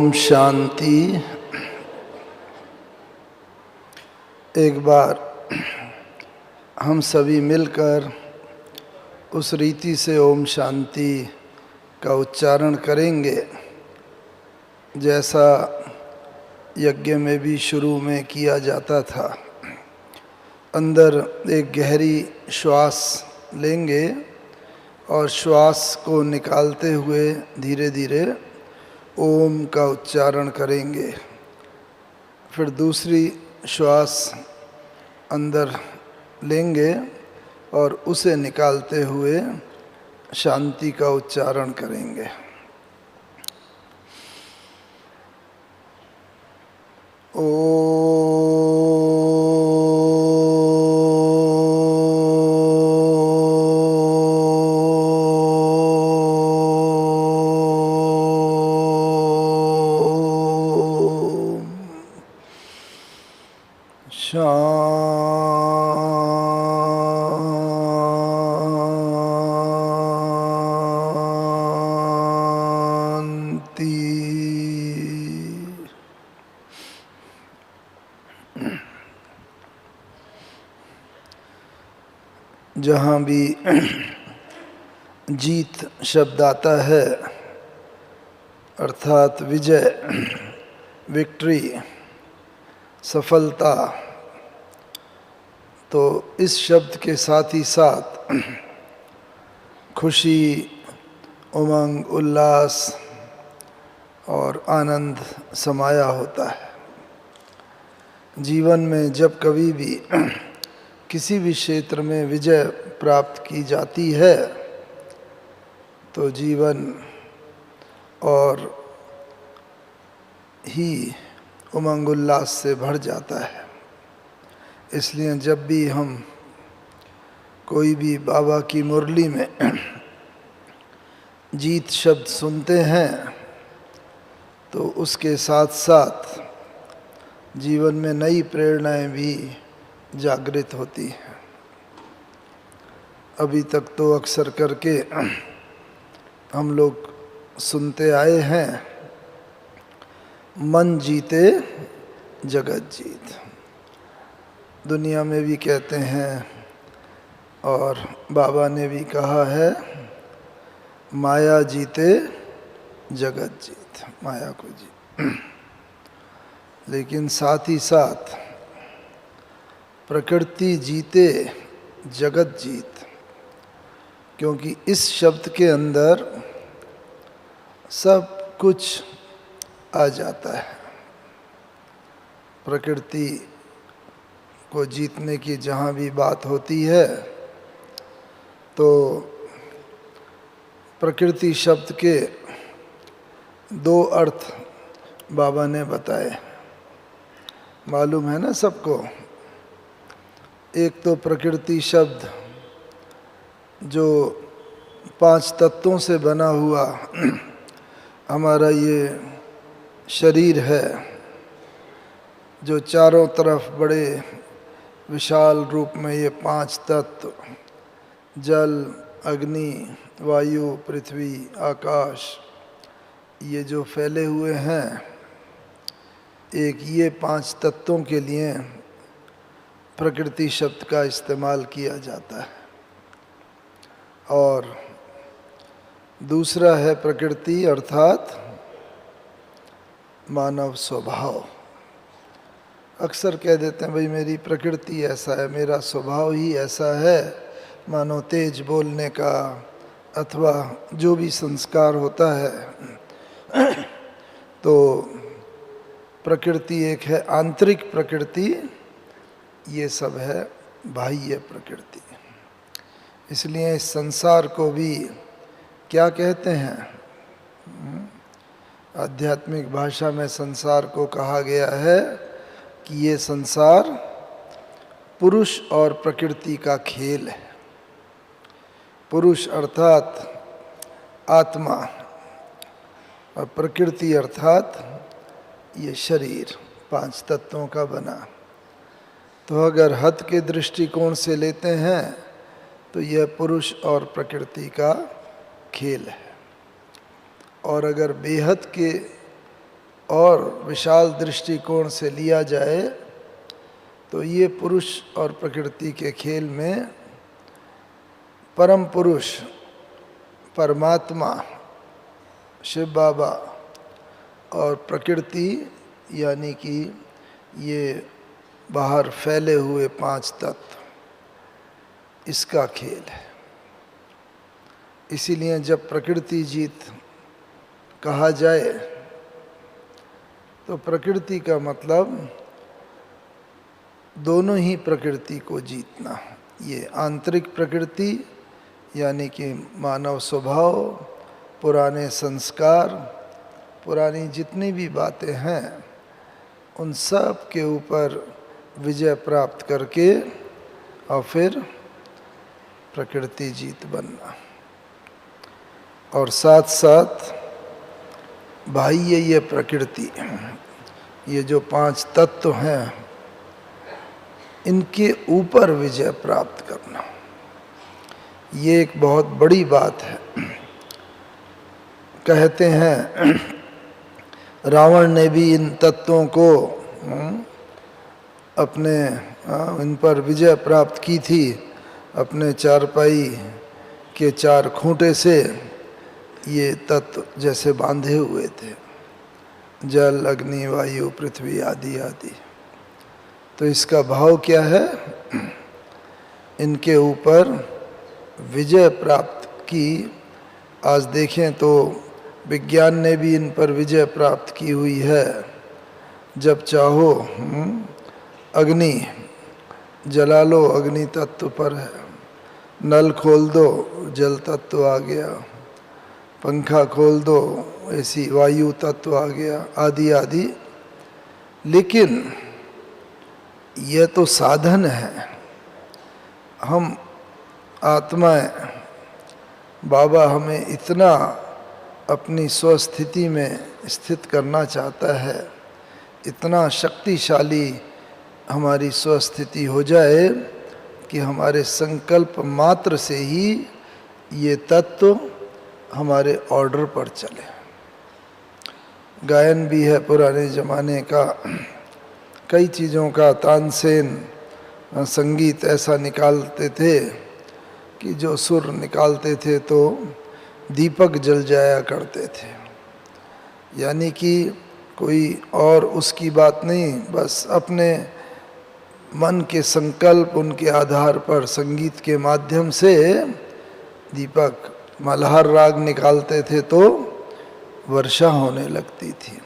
ओम शांति। एक बार हम सभी मिलकर उस रीति से ओम शांति का उच्चारण करेंगे जैसा यज्ञ में भी शुरू में किया जाता था। अंदर एक गहरी श्वास लेंगे और श्वास को निकालते हुए धीरे धीरे ओम का उच्चारण करेंगे। फिर दूसरी श्वास अंदर लेंगे और उसे निकालते हुए शांति का उच्चारण करेंगे। जहाँ भी जीत शब्द आता है अर्थात विजय, विक्ट्री, सफलता, तो इस शब्द के साथ ही साथ खुशी, उमंग, उल्लास और आनंद समाया होता है। जीवन में जब कभी भी किसी भी क्षेत्र में विजय प्राप्त की जाती है तो जीवन और ही उमंग उल्लास से भर जाता है। इसलिए जब भी हम कोई भी बाबा की मुरली में जीत शब्द सुनते हैं तो उसके साथ साथ जीवन में नई प्रेरणाएं भी जागृत होती है। अभी तक तो अक्सर करके हम लोग सुनते आए हैं, मन जीते जगत जीत। दुनिया में भी कहते हैं और बाबा ने भी कहा है, माया जीते जगत जीत, माया को जीत। लेकिन साथ ही साथ प्रकृति जीते जगत जीत, क्योंकि इस शब्द के अंदर सब कुछ आ जाता है। प्रकृति को जीतने की जहाँ भी बात होती है तो प्रकृति शब्द के दो अर्थ बाबा ने बताए, मालूम है ना सबको। एक तो प्रकृति शब्द जो 5 तत्वों से बना हुआ हमारा ये शरीर है, जो चारों तरफ बड़े विशाल रूप में ये 5 तत्व जल, अग्नि, वायु, पृथ्वी, आकाश, ये जो फैले हुए हैं, एक ये 5 तत्वों के लिए प्रकृति शब्द का इस्तेमाल किया जाता है। और दूसरा है प्रकृति अर्थात मानव स्वभाव। अक्सर कह देते हैं भाई मेरी प्रकृति ऐसा है, मेरा स्वभाव ही ऐसा है, मानो तेज बोलने का अथवा जो भी संस्कार होता है। तो प्रकृति एक है आंतरिक प्रकृति, ये सब है बाह्य प्रकृति। इसलिए इस संसार को भी क्या कहते हैं, आध्यात्मिक भाषा में संसार को कहा गया है कि ये संसार पुरुष और प्रकृति का खेल है। पुरुष अर्थात आत्मा और प्रकृति अर्थात ये शरीर 5 तत्वों का बना। तो अगर हद के दृष्टिकोण से लेते हैं तो यह पुरुष और प्रकृति का खेल है। और अगर बेहद के और विशाल दृष्टिकोण से लिया जाए तो ये पुरुष और प्रकृति के खेल में परम पुरुष परमात्मा शिव बाबा और प्रकृति यानी कि ये बाहर फैले हुए 5 तत्व, इसका खेल है। इसीलिए जब प्रकृति जीत कहा जाए तो प्रकृति का मतलब दोनों ही प्रकृति को जीतना। ये आंतरिक प्रकृति यानी कि मानव स्वभाव, पुराने संस्कार, पुरानी जितनी भी बातें हैं, उन सब के ऊपर विजय प्राप्त करके और फिर प्रकृति जीत बनना। और साथ साथ बाह्य ये प्रकृति, ये जो 5 तत्व हैं, इनके ऊपर विजय प्राप्त करना, ये एक बहुत बड़ी बात है। कहते हैं रावण ने भी इन तत्वों को अपने इन पर विजय प्राप्त की थी अपने चारपाई के 4 खूंटे से। ये तत्व जैसे बांधे हुए थे, जल, अग्नि, वायु, पृथ्वी आदि आदि। तो इसका भाव क्या है? इनके ऊपर विजय प्राप्त की। आज देखें तो विज्ञान ने भी इन पर विजय प्राप्त की हुई है। जब चाहो अग्नि जला लो, अग्नि तत्व पर है। नल खोल दो, जल तत्व आ गया। पंखा खोल दो, ऐसी वायु तत्व आ गया, आदि आदि। लेकिन यह तो साधन है। हम आत्माएं, बाबा हमें इतना अपनी स्वस्थिति में स्थित करना चाहता है, इतना शक्तिशाली हमारी स्वस्थिति हो जाए कि हमारे संकल्प मात्र से ही ये तत्व हमारे ऑर्डर पर चले। गायन भी है पुराने ज़माने का, कई चीज़ों का। तानसेन संगीत ऐसा निकालते थे कि जो सुर निकालते थे तो दीपक जल जाया करते थे। यानी कि कोई और उसकी बात नहीं, बस अपने मन के संकल्प, उनके आधार पर संगीत के माध्यम से दीपक, मल्हार राग निकालते थे तो वर्षा होने लगती थी,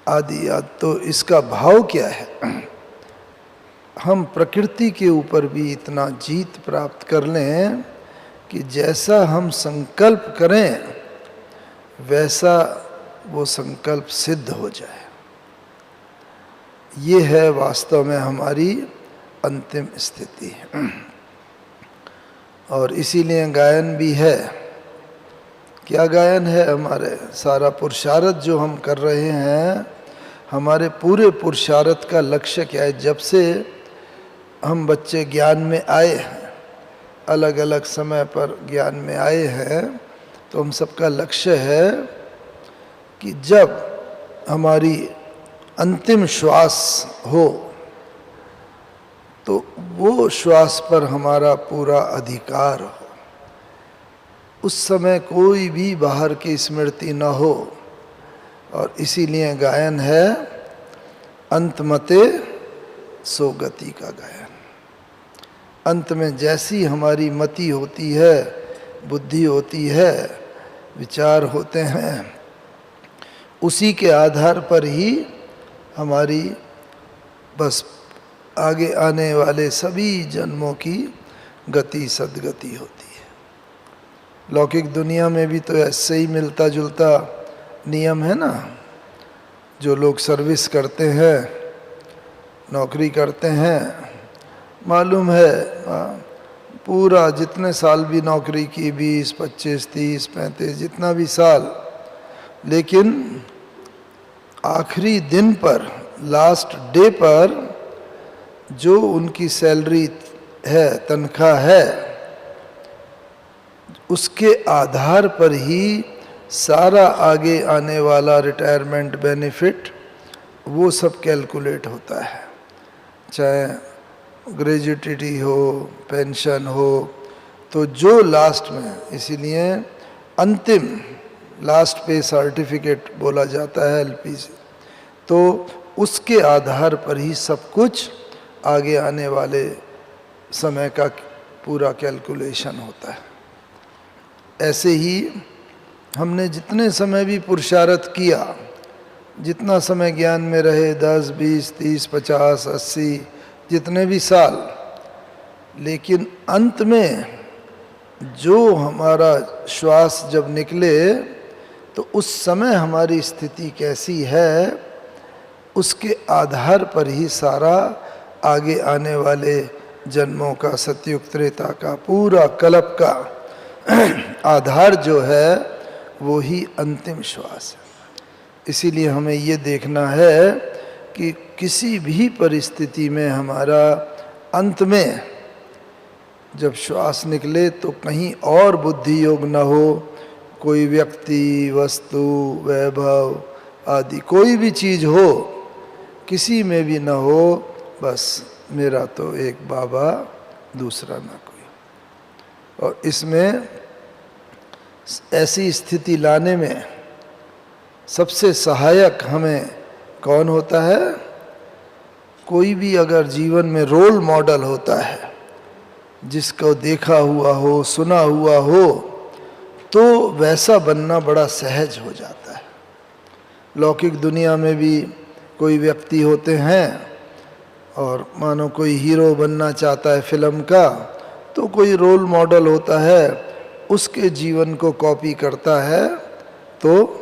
आदि आदि। तो इसका भाव क्या है? हम प्रकृति के ऊपर भी इतना जीत प्राप्त कर लें कि जैसा हम संकल्प करें वैसा वो संकल्प सिद्ध हो जाए। ये है वास्तव में हमारी अंतिम स्थिति। और इसीलिए गायन भी है। क्या गायन है? हमारे सारा पुरुषार्थ जो हम कर रहे हैं, हमारे पूरे पुरुषार्थ का लक्ष्य क्या है? जब से हम बच्चे ज्ञान में आए हैं, अलग अलग समय पर ज्ञान में आए हैं, तो हम सबका लक्ष्य है कि जब हमारी अंतिम श्वास हो तो वो श्वास पर हमारा पूरा अधिकार हो। उस समय कोई भी बाहर की स्मृति न हो। और इसीलिए गायन है अंतमते सो गति का गायन। अंत में जैसी हमारी मति होती है, बुद्धि होती है, विचार होते हैं, उसी के आधार पर ही हमारी बस आगे आने वाले सभी जन्मों की गति सद्गति होती है। लौकिक दुनिया में भी तो ऐसे ही मिलता जुलता नियम है ना। जो लोग सर्विस करते हैं, नौकरी करते हैं, मालूम है पूरा जितने साल भी नौकरी की, 20, 25, 30, 35, जितना भी साल, लेकिन आखिरी दिन पर, लास्ट डे पर जो उनकी सैलरी है, तनख्वाह है, उसके आधार पर ही सारा आगे आने वाला रिटायरमेंट बेनिफिट वो सब कैलकुलेट होता है, चाहे ग्रेजुएटी हो, पेंशन हो, तो जो लास्ट में, इसीलिए अंतिम लास्ट पे सर्टिफिकेट बोला जाता है एलपीसी, तो उसके आधार पर ही सब कुछ आगे आने वाले समय का पूरा कैलकुलेशन होता है। ऐसे ही हमने जितने समय भी पुरुषार्थ किया, जितना समय ज्ञान में रहे, 10, 20, 30, 50, 80, जितने भी साल, लेकिन अंत में जो हमारा श्वास जब निकले तो उस समय हमारी स्थिति कैसी है, उसके आधार पर ही सारा आगे आने वाले जन्मों का, सतयुग त्रेता का पूरा कल्प का आधार जो है वो ही अंतिम श्वास है। इसीलिए हमें ये देखना है कि किसी भी परिस्थिति में हमारा अंत में जब श्वास निकले तो कहीं और बुद्धि योग न हो, कोई व्यक्ति, वस्तु, वैभव आदि कोई भी चीज़ हो, किसी में भी न हो, बस मेरा तो एक बाबा, दूसरा ना कोई। और इसमें ऐसी स्थिति लाने में सबसे सहायक हमें कौन होता है? कोई भी अगर जीवन में रोल मॉडल होता है, जिसको देखा हुआ हो, सुना हुआ हो, तो वैसा बनना बड़ा सहज हो जाता है। लौकिक दुनिया में भी कोई व्यक्ति होते हैं और मानो कोई हीरो बनना चाहता है फिल्म का, तो कोई रोल मॉडल होता है, उसके जीवन को कॉपी करता है तो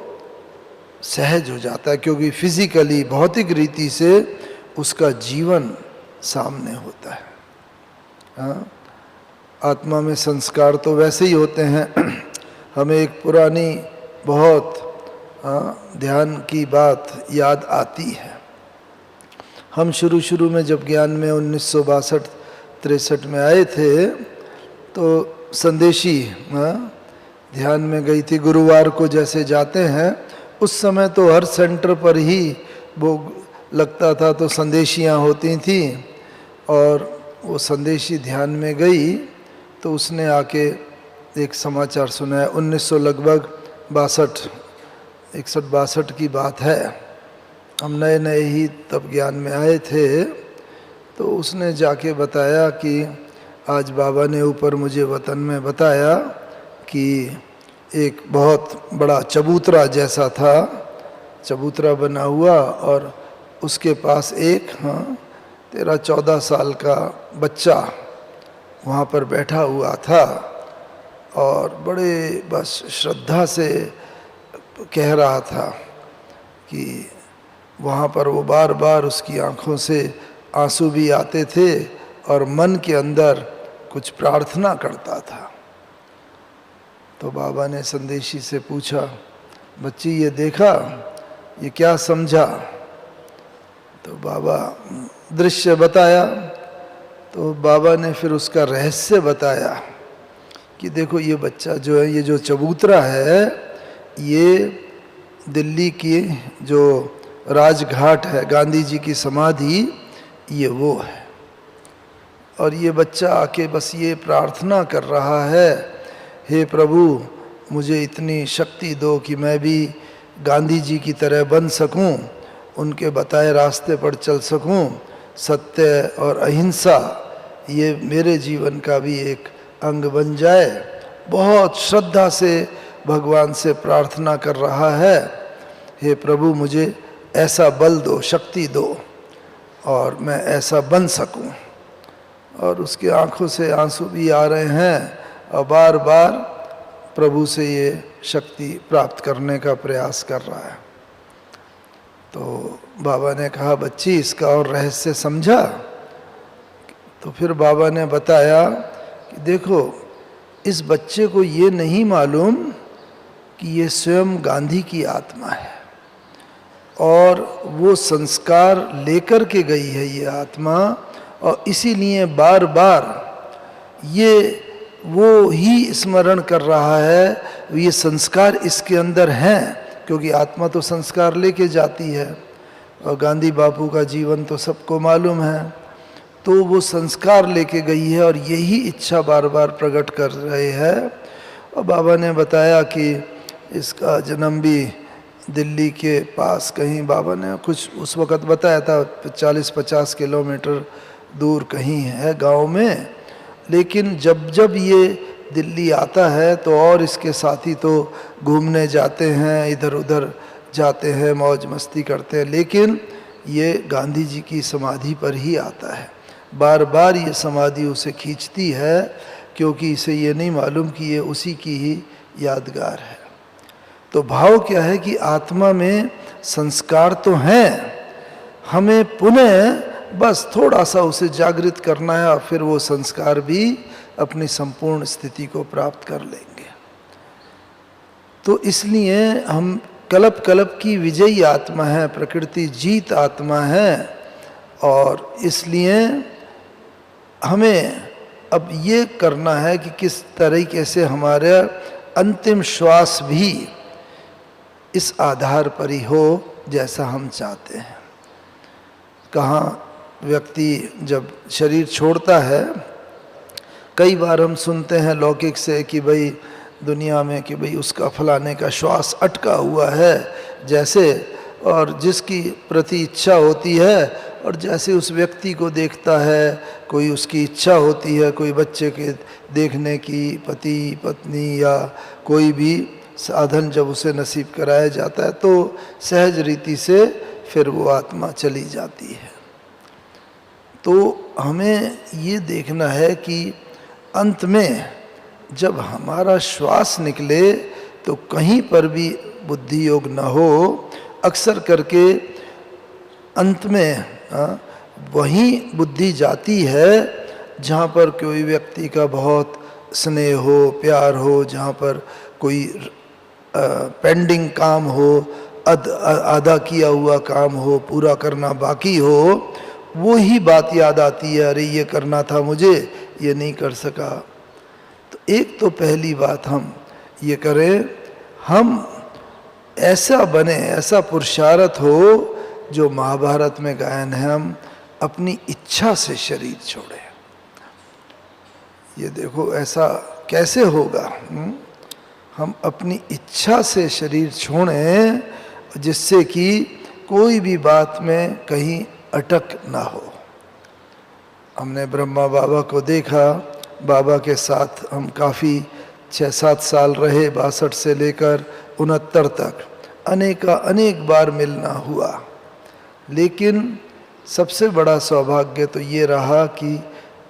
सहज हो जाता है, क्योंकि फिजिकली, भौतिक रीति से उसका जीवन सामने होता है। हाँ, आत्मा में संस्कार तो वैसे ही होते हैं। हमें एक पुरानी बहुत ध्यान की बात याद आती है। हम शुरू में जब ज्ञान में 1962-63 में आए थे, तो संदेशी ध्यान में गई थी। गुरुवार को जैसे जाते हैं, उस समय तो हर सेंटर पर ही वो लगता था, तो संदेशियाँ होती थी, और वो संदेशी ध्यान में गई तो उसने आके एक समाचार सुनाया। 1900 लगभग 61-62 की बात है। हम नए नए ही तब ज्ञान में आए थे, तो उसने जाके बताया कि आज बाबा ने ऊपर मुझे वतन में बताया कि एक बहुत बड़ा चबूतरा जैसा था, चबूतरा बना हुआ, और उसके पास एक 13-14 साल का बच्चा वहाँ पर बैठा हुआ था, और बड़े बस श्रद्धा से कह रहा था कि वहाँ पर वो बार बार उसकी आँखों से आंसू भी आते थे, और मन के अंदर कुछ प्रार्थना करता था। तो बाबा ने संदेशी से पूछा, बच्ची ये देखा, ये क्या समझा? तो बाबा दृश्य बताया। तो बाबा ने फिर उसका रहस्य बताया कि देखो, ये बच्चा जो है, ये जो चबूतरा है, ये दिल्ली की जो राजघाट है, गांधी जी की समाधि, ये वो है। और ये बच्चा आके बस ये प्रार्थना कर रहा है, हे प्रभु, मुझे इतनी शक्ति दो कि मैं भी गांधी जी की तरह बन सकूं, उनके बताए रास्ते पर चल सकूं, सत्य और अहिंसा ये मेरे जीवन का भी एक अंग बन जाए। बहुत श्रद्धा से भगवान से प्रार्थना कर रहा है, हे प्रभु, मुझे ऐसा बल दो, शक्ति दो, और मैं ऐसा बन सकूं। और उसकी आंखों से आंसू भी आ रहे हैं, और बार बार प्रभु से ये शक्ति प्राप्त करने का प्रयास कर रहा है। तो बाबा ने कहा, बच्ची, इसका और रहस्य समझा? तो फिर बाबा ने बताया कि देखो, इस बच्चे को ये नहीं मालूम कि ये स्वयं गांधी की आत्मा है, और वो संस्कार लेकर के गई है ये आत्मा, और इसीलिए बार बार ये वो ही स्मरण कर रहा है, ये संस्कार इसके अंदर हैं, क्योंकि आत्मा तो संस्कार लेके जाती है और गांधी बापू का जीवन तो सबको मालूम है। तो वो संस्कार लेके गई है और यही इच्छा बार बार प्रकट कर रहे हैं। और बाबा ने बताया कि इसका जन्म भी दिल्ली के पास कहीं, बाबा ने कुछ उस वक़्त बताया था 40-50 किलोमीटर दूर कहीं है गांव में। लेकिन जब जब ये दिल्ली आता है तो और इसके साथी तो घूमने जाते हैं, इधर उधर जाते हैं, मौज मस्ती करते हैं, लेकिन ये गांधी जी की समाधि पर ही आता है। बार बार ये समाधि उसे खींचती है, क्योंकि इसे ये नहीं मालूम कि ये उसी की ही यादगार है। तो भाव क्या है कि आत्मा में संस्कार तो हैं, हमें पुनः बस थोड़ा सा उसे जागृत करना है और फिर वो संस्कार भी अपनी संपूर्ण स्थिति को प्राप्त कर लेंगे। तो इसलिए हम कल्प कल्प की विजयी आत्मा है, प्रकृति जीत आत्मा है, और इसलिए हमें अब ये करना है कि किस तरीके से हमारा अंतिम श्वास भी इस आधार पर ही हो जैसा हम चाहते हैं। कहाँ व्यक्ति जब शरीर छोड़ता है, कई बार हम सुनते हैं लौकिक से कि भाई दुनिया में कि भाई उसका फलाने का श्वास अटका हुआ है जैसे, और जिसकी प्रति इच्छा होती है और जैसे उस व्यक्ति को देखता है, कोई उसकी इच्छा होती है, कोई बच्चे के देखने की, पति पत्नी या कोई भी साधन जब उसे नसीब कराया जाता है तो सहज रीति से फिर वो आत्मा चली जाती है। तो हमें ये देखना है कि अंत में जब हमारा श्वास निकले तो कहीं पर भी बुद्धि योग न हो। अक्सर करके अंत में वहीं बुद्धि जाती है जहाँ पर कोई व्यक्ति का बहुत स्नेह हो, प्यार हो, जहाँ पर कोई पेंडिंग काम हो, आधा किया हुआ काम हो, पूरा करना बाकी हो, वो ही बात याद आती है, अरे ये करना था मुझे, ये नहीं कर सका। तो एक तो पहली बात हम ये करें, हम ऐसा बने, ऐसा पुरुषार्थ हो जो महाभारत में गायन है, हम अपनी इच्छा से शरीर छोड़ें। ये देखो ऐसा कैसे होगा, हम अपनी इच्छा से शरीर छोड़ें जिससे कि कोई भी बात में कहीं अटक ना हो। हमने ब्रह्मा बाबा को देखा, बाबा के साथ हम काफ़ी 6-7 साल रहे, 62 से लेकर 69 तक अनेक बार मिलना हुआ। लेकिन सबसे बड़ा सौभाग्य तो ये रहा कि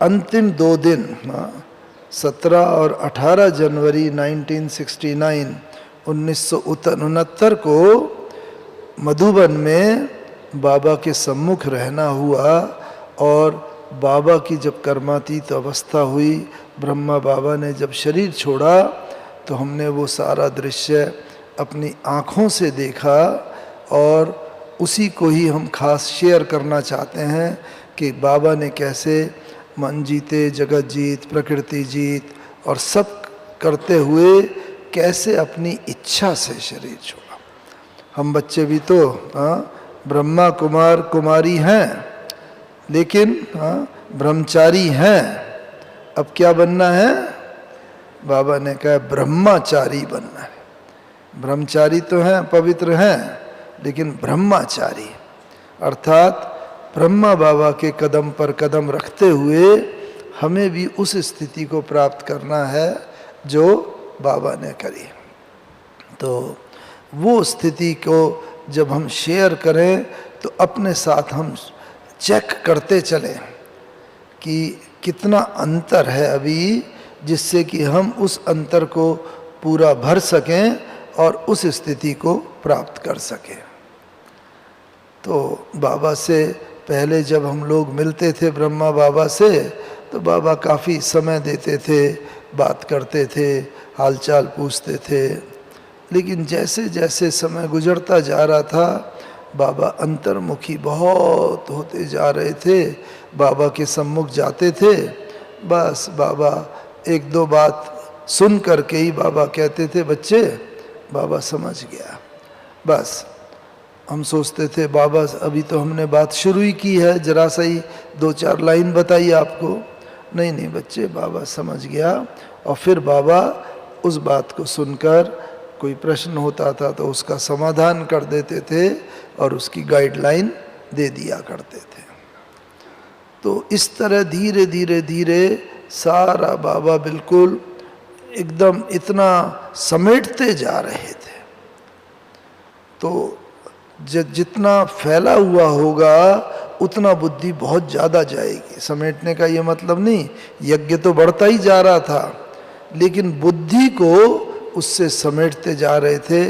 अंतिम 2 दिन 17 और 18 जनवरी 1969 को मधुबन में बाबा के सम्मुख रहना हुआ। और बाबा की जब कर्मातीत अवस्था हुई, ब्रह्मा बाबा ने जब शरीर छोड़ा, तो हमने वो सारा दृश्य अपनी आँखों से देखा और उसी को ही हम खास शेयर करना चाहते हैं कि बाबा ने कैसे मन जीते, जगत जीत, प्रकृति जीत और सब करते हुए कैसे अपनी इच्छा से शरीर छोड़ा। हम बच्चे भी तो ब्रह्मा कुमार कुमारी हैं, लेकिन ब्रह्मचारी हैं। अब क्या बनना है? बाबा ने कहा ब्रह्मचारी बनना है। ब्रह्मचारी तो हैं, पवित्र हैं, लेकिन ब्रह्मचारी अर्थात ब्रह्मा बाबा के कदम पर कदम रखते हुए हमें भी उस स्थिति को प्राप्त करना है जो बाबा ने करी। तो वो स्थिति को जब हम शेयर करें तो अपने साथ हम चेक करते चलें कि कितना अंतर है अभी, जिससे कि हम उस अंतर को पूरा भर सकें और उस स्थिति को प्राप्त कर सकें। तो बाबा से पहले जब हम लोग मिलते थे ब्रह्मा बाबा से, तो बाबा काफ़ी समय देते थे, बात करते थे, हालचाल पूछते थे। लेकिन जैसे जैसे समय गुजरता जा रहा था, बाबा अंतर्मुखी बहुत होते जा रहे थे। बाबा के सम्मुख जाते थे, बस बाबा एक दो बात सुन करके ही बाबा कहते थे बच्चे बाबा समझ गया। बस हम सोचते थे बाबा अभी तो हमने बात शुरू ही की है, जरा सा ही दो चार लाइन बताइए आपको। नहीं नहीं बच्चे बाबा समझ गया। और फिर बाबा उस बात को सुनकर कोई प्रश्न होता था तो उसका समाधान कर देते थे और उसकी गाइडलाइन दे दिया करते थे। तो इस तरह धीरे धीरे धीरे सारा बाबा बिल्कुल एकदम इतना समेटते जा रहे थे। तो जितना फैला हुआ होगा उतना बुद्धि बहुत ज़्यादा जाएगी। समेटने का ये मतलब नहीं, यज्ञ तो बढ़ता ही जा रहा था लेकिन बुद्धि को उससे समेटते जा रहे थे।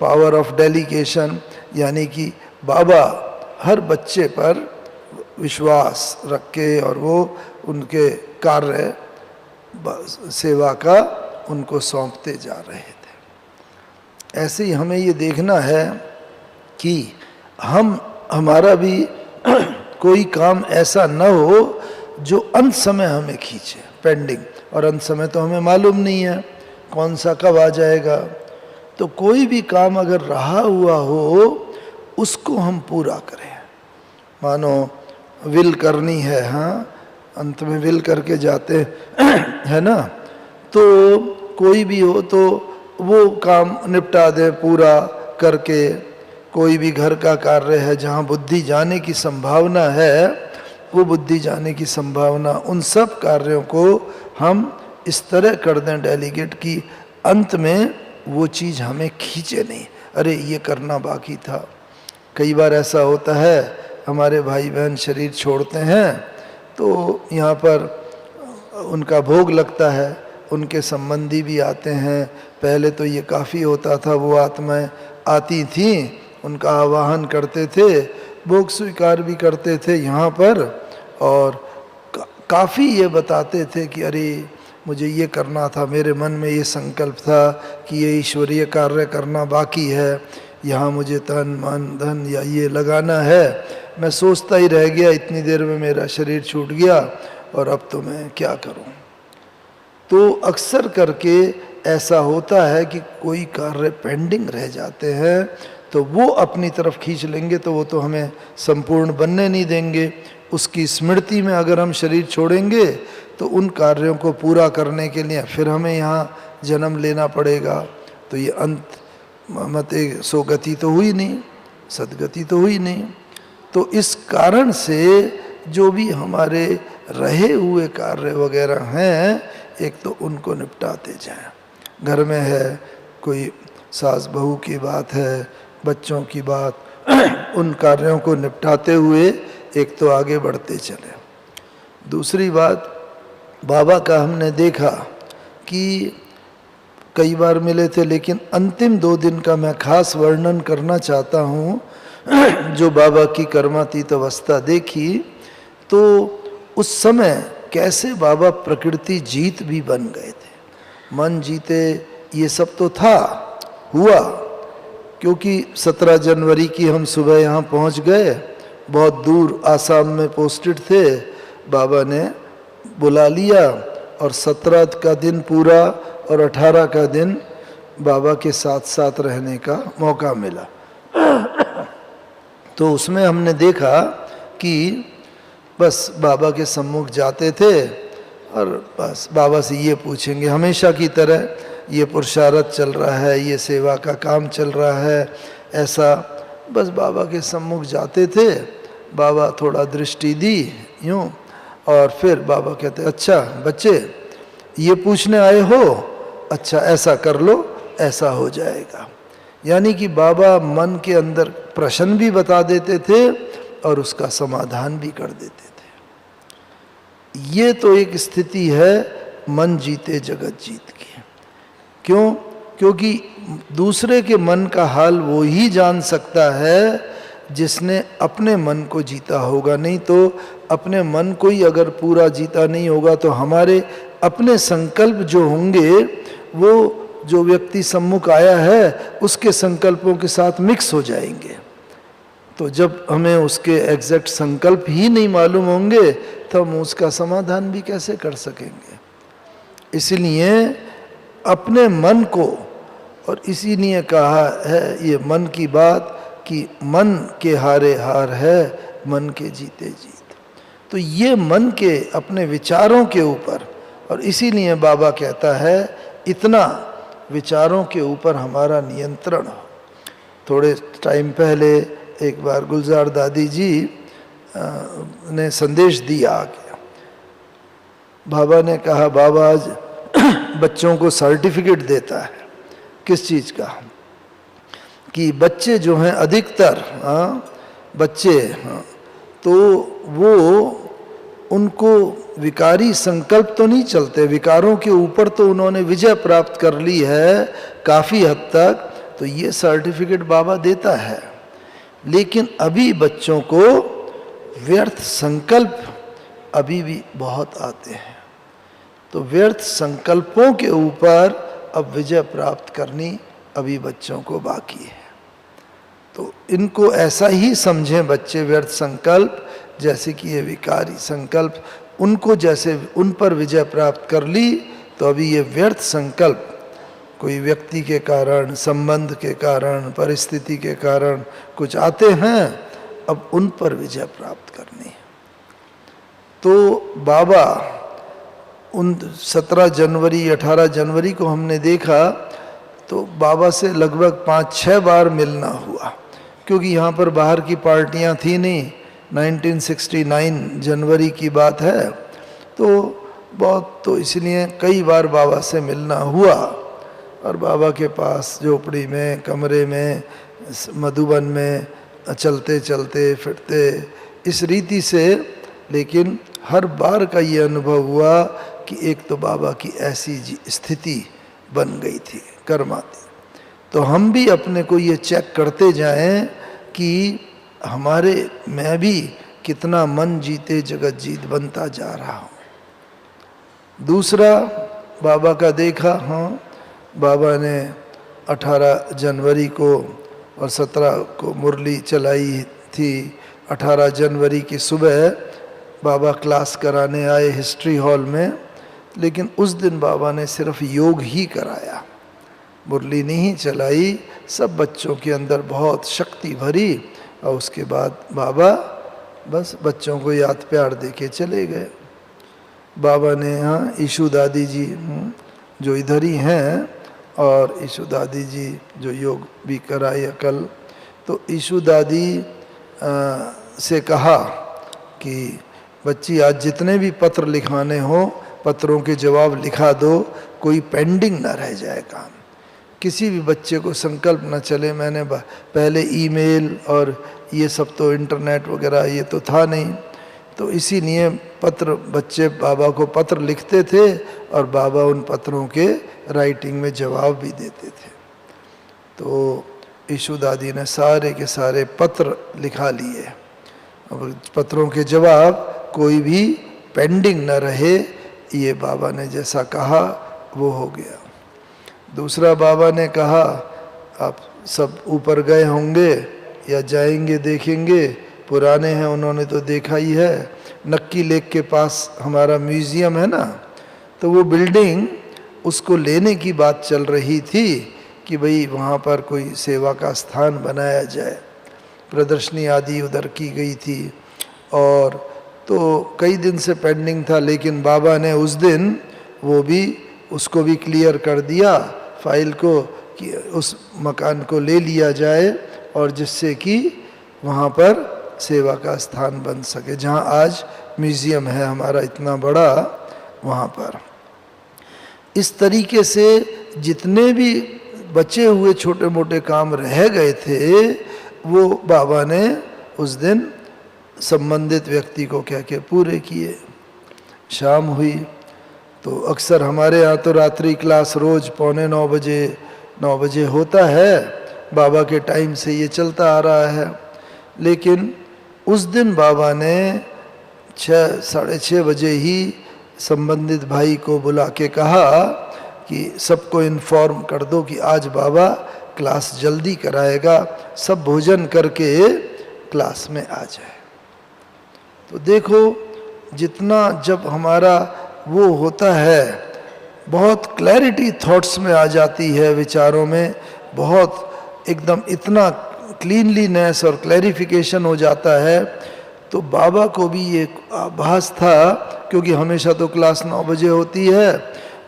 पावर ऑफ डेलीगेशन, यानी कि बाबा हर बच्चे पर विश्वास रख के और वो उनके कार्य सेवा का उनको सौंपते जा रहे थे। ऐसे ही हमें ये देखना है कि हमारा भी कोई काम ऐसा न हो जो अंत समय हमें खींचे, पेंडिंग। और अंत समय तो हमें मालूम नहीं है कौन सा कब आ जाएगा। तो कोई भी काम अगर रहा हुआ हो उसको हम पूरा करें। मानो विल करनी है, हाँ अंत में विल करके जाते है ना, तो कोई भी हो तो वो काम निपटा दें पूरा करके। कोई भी घर का कार्य है जहाँ बुद्धि जाने की संभावना है, वो बुद्धि जाने की संभावना, उन सब कार्यों को हम इस तरह कर दें डेलीगेट की अंत में वो चीज़ हमें खींचे नहीं, अरे ये करना बाकी था। कई बार ऐसा होता है हमारे भाई बहन शरीर छोड़ते हैं तो यहाँ पर उनका भोग लगता है, उनके संबंधी भी आते हैं। पहले तो ये काफ़ी होता था, वो आत्माएं आती थीं, उनका आवाहन करते थे, भोग स्वीकार भी करते थे यहाँ पर, और काफ़ी ये बताते थे कि अरे मुझे ये करना था, मेरे मन में ये संकल्प था कि ये ईश्वरीय कार्य करना बाकी है, यहाँ मुझे तन मन धन या ये लगाना है, मैं सोचता ही रह गया, इतनी देर में मेरा शरीर छूट गया और अब तो मैं क्या करूं। तो अक्सर करके ऐसा होता है कि कोई कार्य पेंडिंग रह जाते हैं तो वो अपनी तरफ खींच लेंगे, तो वो तो हमें संपूर्ण बनने नहीं देंगे। उसकी स्मृति में अगर हम शरीर छोड़ेंगे तो उन कार्यों को पूरा करने के लिए फिर हमें यहाँ जन्म लेना पड़ेगा। तो ये अंत मत सोगति तो हुई नहीं, सदगति तो हुई नहीं। तो इस कारण से जो भी हमारे रहे हुए कार्य वगैरह हैं, एक तो उनको निपटाते जाएं। घर में है कोई सास बहू की बात है, बच्चों की बात, उन कार्यों को निपटाते हुए एक तो आगे बढ़ते चले। दूसरी बात, बाबा का हमने देखा कि कई बार मिले थे, लेकिन अंतिम 2 दिन का मैं खास वर्णन करना चाहता हूँ। जो बाबा की कर्मातीत अवस्था देखी तो उस समय कैसे बाबा प्रकृति जीत भी बन गए थे। मन जीते ये सब तो था, हुआ, क्योंकि 17 जनवरी की हम सुबह यहाँ पहुँच गए, बहुत दूर आसाम में पोस्टेड थे, बाबा ने बुला लिया और 17 का दिन पूरा और 18 का दिन बाबा के साथ साथ रहने का मौका मिला। तो उसमें हमने देखा कि बस बाबा के सम्मुख जाते थे और बस बाबा से ये पूछेंगे, हमेशा की तरह, ये पुरुषार्थ चल रहा है, ये सेवा का काम चल रहा है, ऐसा बस बाबा के सम्मुख जाते थे। बाबा थोड़ा दृष्टि दी यूँ और फिर बाबा कहते, अच्छा बच्चे ये पूछने आए हो, अच्छा ऐसा कर लो, ऐसा हो जाएगा। यानी कि बाबा मन के अंदर प्रश्न भी बता देते थे और उसका समाधान भी कर देते थे। ये तो एक स्थिति है मन जीते जगत जीत की। क्यों? क्योंकि दूसरे के मन का हाल वो ही जान सकता है जिसने अपने मन को जीता होगा। नहीं तो अपने मन को ही अगर पूरा जीता नहीं होगा तो हमारे अपने संकल्प जो होंगे वो जो व्यक्ति सम्मुख आया है उसके संकल्पों के साथ मिक्स हो जाएंगे। तो जब हमें उसके एग्जैक्ट संकल्प ही नहीं मालूम होंगे तो हम उसका समाधान भी कैसे कर सकेंगे। इसलिए अपने मन को, और इसीलिए कहा है ये मन की बात कि मन के हारे हार है, मन के जीते जीत। तो ये मन के अपने विचारों के ऊपर, और इसीलिए बाबा कहता है इतना विचारों के ऊपर हमारा नियंत्रण हो। थोड़े टाइम पहले एक बार गुलजार दादी जी ने संदेश दिया आगे। बाबा ने कहा बाबा आज बच्चों को सर्टिफिकेट देता है। किस चीज़ का? कि बच्चे जो हैं अधिकतर बच्चे तो वो उनको विकारी संकल्प तो नहीं चलते, विकारों के ऊपर तो उन्होंने विजय प्राप्त कर ली है काफ़ी हद तक, तो ये सर्टिफिकेट बाबा देता है। लेकिन अभी बच्चों को व्यर्थ संकल्प अभी भी बहुत आते हैं, तो व्यर्थ संकल्पों के ऊपर अब विजय प्राप्त करनी अभी बच्चों को बाकी है। तो इनको ऐसा ही समझें बच्चे, व्यर्थ संकल्प जैसे कि ये विकारी संकल्प, उनको जैसे उन पर विजय प्राप्त कर ली, तो अभी ये व्यर्थ संकल्प कोई व्यक्ति के कारण, संबंध के कारण, परिस्थिति के कारण कुछ आते हैं, अब उन पर विजय प्राप्त करनी है। तो बाबा उन 17 जनवरी 18 जनवरी को हमने देखा, तो बाबा से लगभग 5-6 बार मिलना हुआ, क्योंकि यहाँ पर बाहर की पार्टियाँ थी नहीं। 1969 जनवरी की बात है, तो इसलिए कई बार बाबा से मिलना हुआ। और बाबा के पास झोपड़ी में, कमरे में, मधुबन में चलते चलते फिरते इस रीति से, लेकिन हर बार का ये अनुभव हुआ कि एक तो बाबा की ऐसी स्थिति बन गई थी कर्माती। तो हम भी अपने को ये चेक करते जाएं कि हमारे मैं भी कितना मन जीते जगत जीत बनता जा रहा हूँ। दूसरा बाबा का देखा, बाबा ने 18 जनवरी को और 17 को मुरली चलाई थी। 18 जनवरी की सुबह बाबा क्लास कराने आए हिस्ट्री हॉल में, लेकिन उस दिन बाबा ने सिर्फ योग ही कराया, मुरली नहीं चलाई। सब बच्चों के अंदर बहुत शक्ति भरी, और उसके बाद बाबा बस बच्चों को याद प्यार दे के चले गए। बाबा ने यहाँ ईशु दादी जी जो इधर ही हैं, और ईशु दादी जी जो योग भी कराई कल, तो ईशु दादी से कहा कि बच्ची आज जितने भी पत्र लिखाने हो, पत्रों के जवाब लिखा दो, कोई पेंडिंग ना रह जाए काम। किसी भी बच्चे को संकल्प न चले, मैंने पहले ईमेल और ये सब तो इंटरनेट वगैरह ये तो था नहीं, तो इसीलिए पत्र, बच्चे बाबा को पत्र लिखते थे और बाबा उन पत्रों के राइटिंग में जवाब भी देते थे। तो ईशु दादी ने सारे के सारे पत्र लिखा लिए, अब पत्रों के जवाब कोई भी पेंडिंग न रहे, ये बाबा ने जैसा कहा वो हो गया। दूसरा बाबा ने कहा आप सब ऊपर गए होंगे या जाएंगे देखेंगे, पुराने हैं उन्होंने तो देखा ही है। नक्की लेक के पास हमारा म्यूज़ियम है ना, तो वो बिल्डिंग उसको लेने की बात चल रही थी कि भाई वहाँ पर कोई सेवा का स्थान बनाया जाए। प्रदर्शनी आदि उधर की गई थी, और तो कई दिन से पेंडिंग था, लेकिन बाबा ने उस दिन वो भी उसको भी क्लियर कर दिया फाइल को कि उस मकान को ले लिया जाए, और जिससे कि वहाँ पर सेवा का स्थान बन सके, जहाँ आज म्यूज़ियम है हमारा इतना बड़ा, वहाँ पर। इस तरीके से जितने भी बचे हुए छोटे मोटे काम रह गए थे, वो बाबा ने उस दिन संबंधित व्यक्ति को कह के पूरे किए। शाम हुई तो अक्सर हमारे यहाँ तो रात्रि क्लास रोज़ 9:45 बजे होता है, बाबा के टाइम से ये चलता आ रहा है। लेकिन उस दिन बाबा ने 6-6:30 बजे ही संबंधित भाई को बुला के कहा कि सबको इन्फॉर्म कर दो कि आज बाबा क्लास जल्दी कराएगा, सब भोजन करके क्लास में आ जाए। तो देखो जितना जब हमारा वो होता है बहुत क्लैरिटी थॉट्स में आ जाती है, विचारों में बहुत एकदम इतना क्लीनलीनेस और क्लैरिफिकेशन हो जाता है। तो बाबा को भी ये आभास था, क्योंकि हमेशा तो क्लास 9 बजे होती है,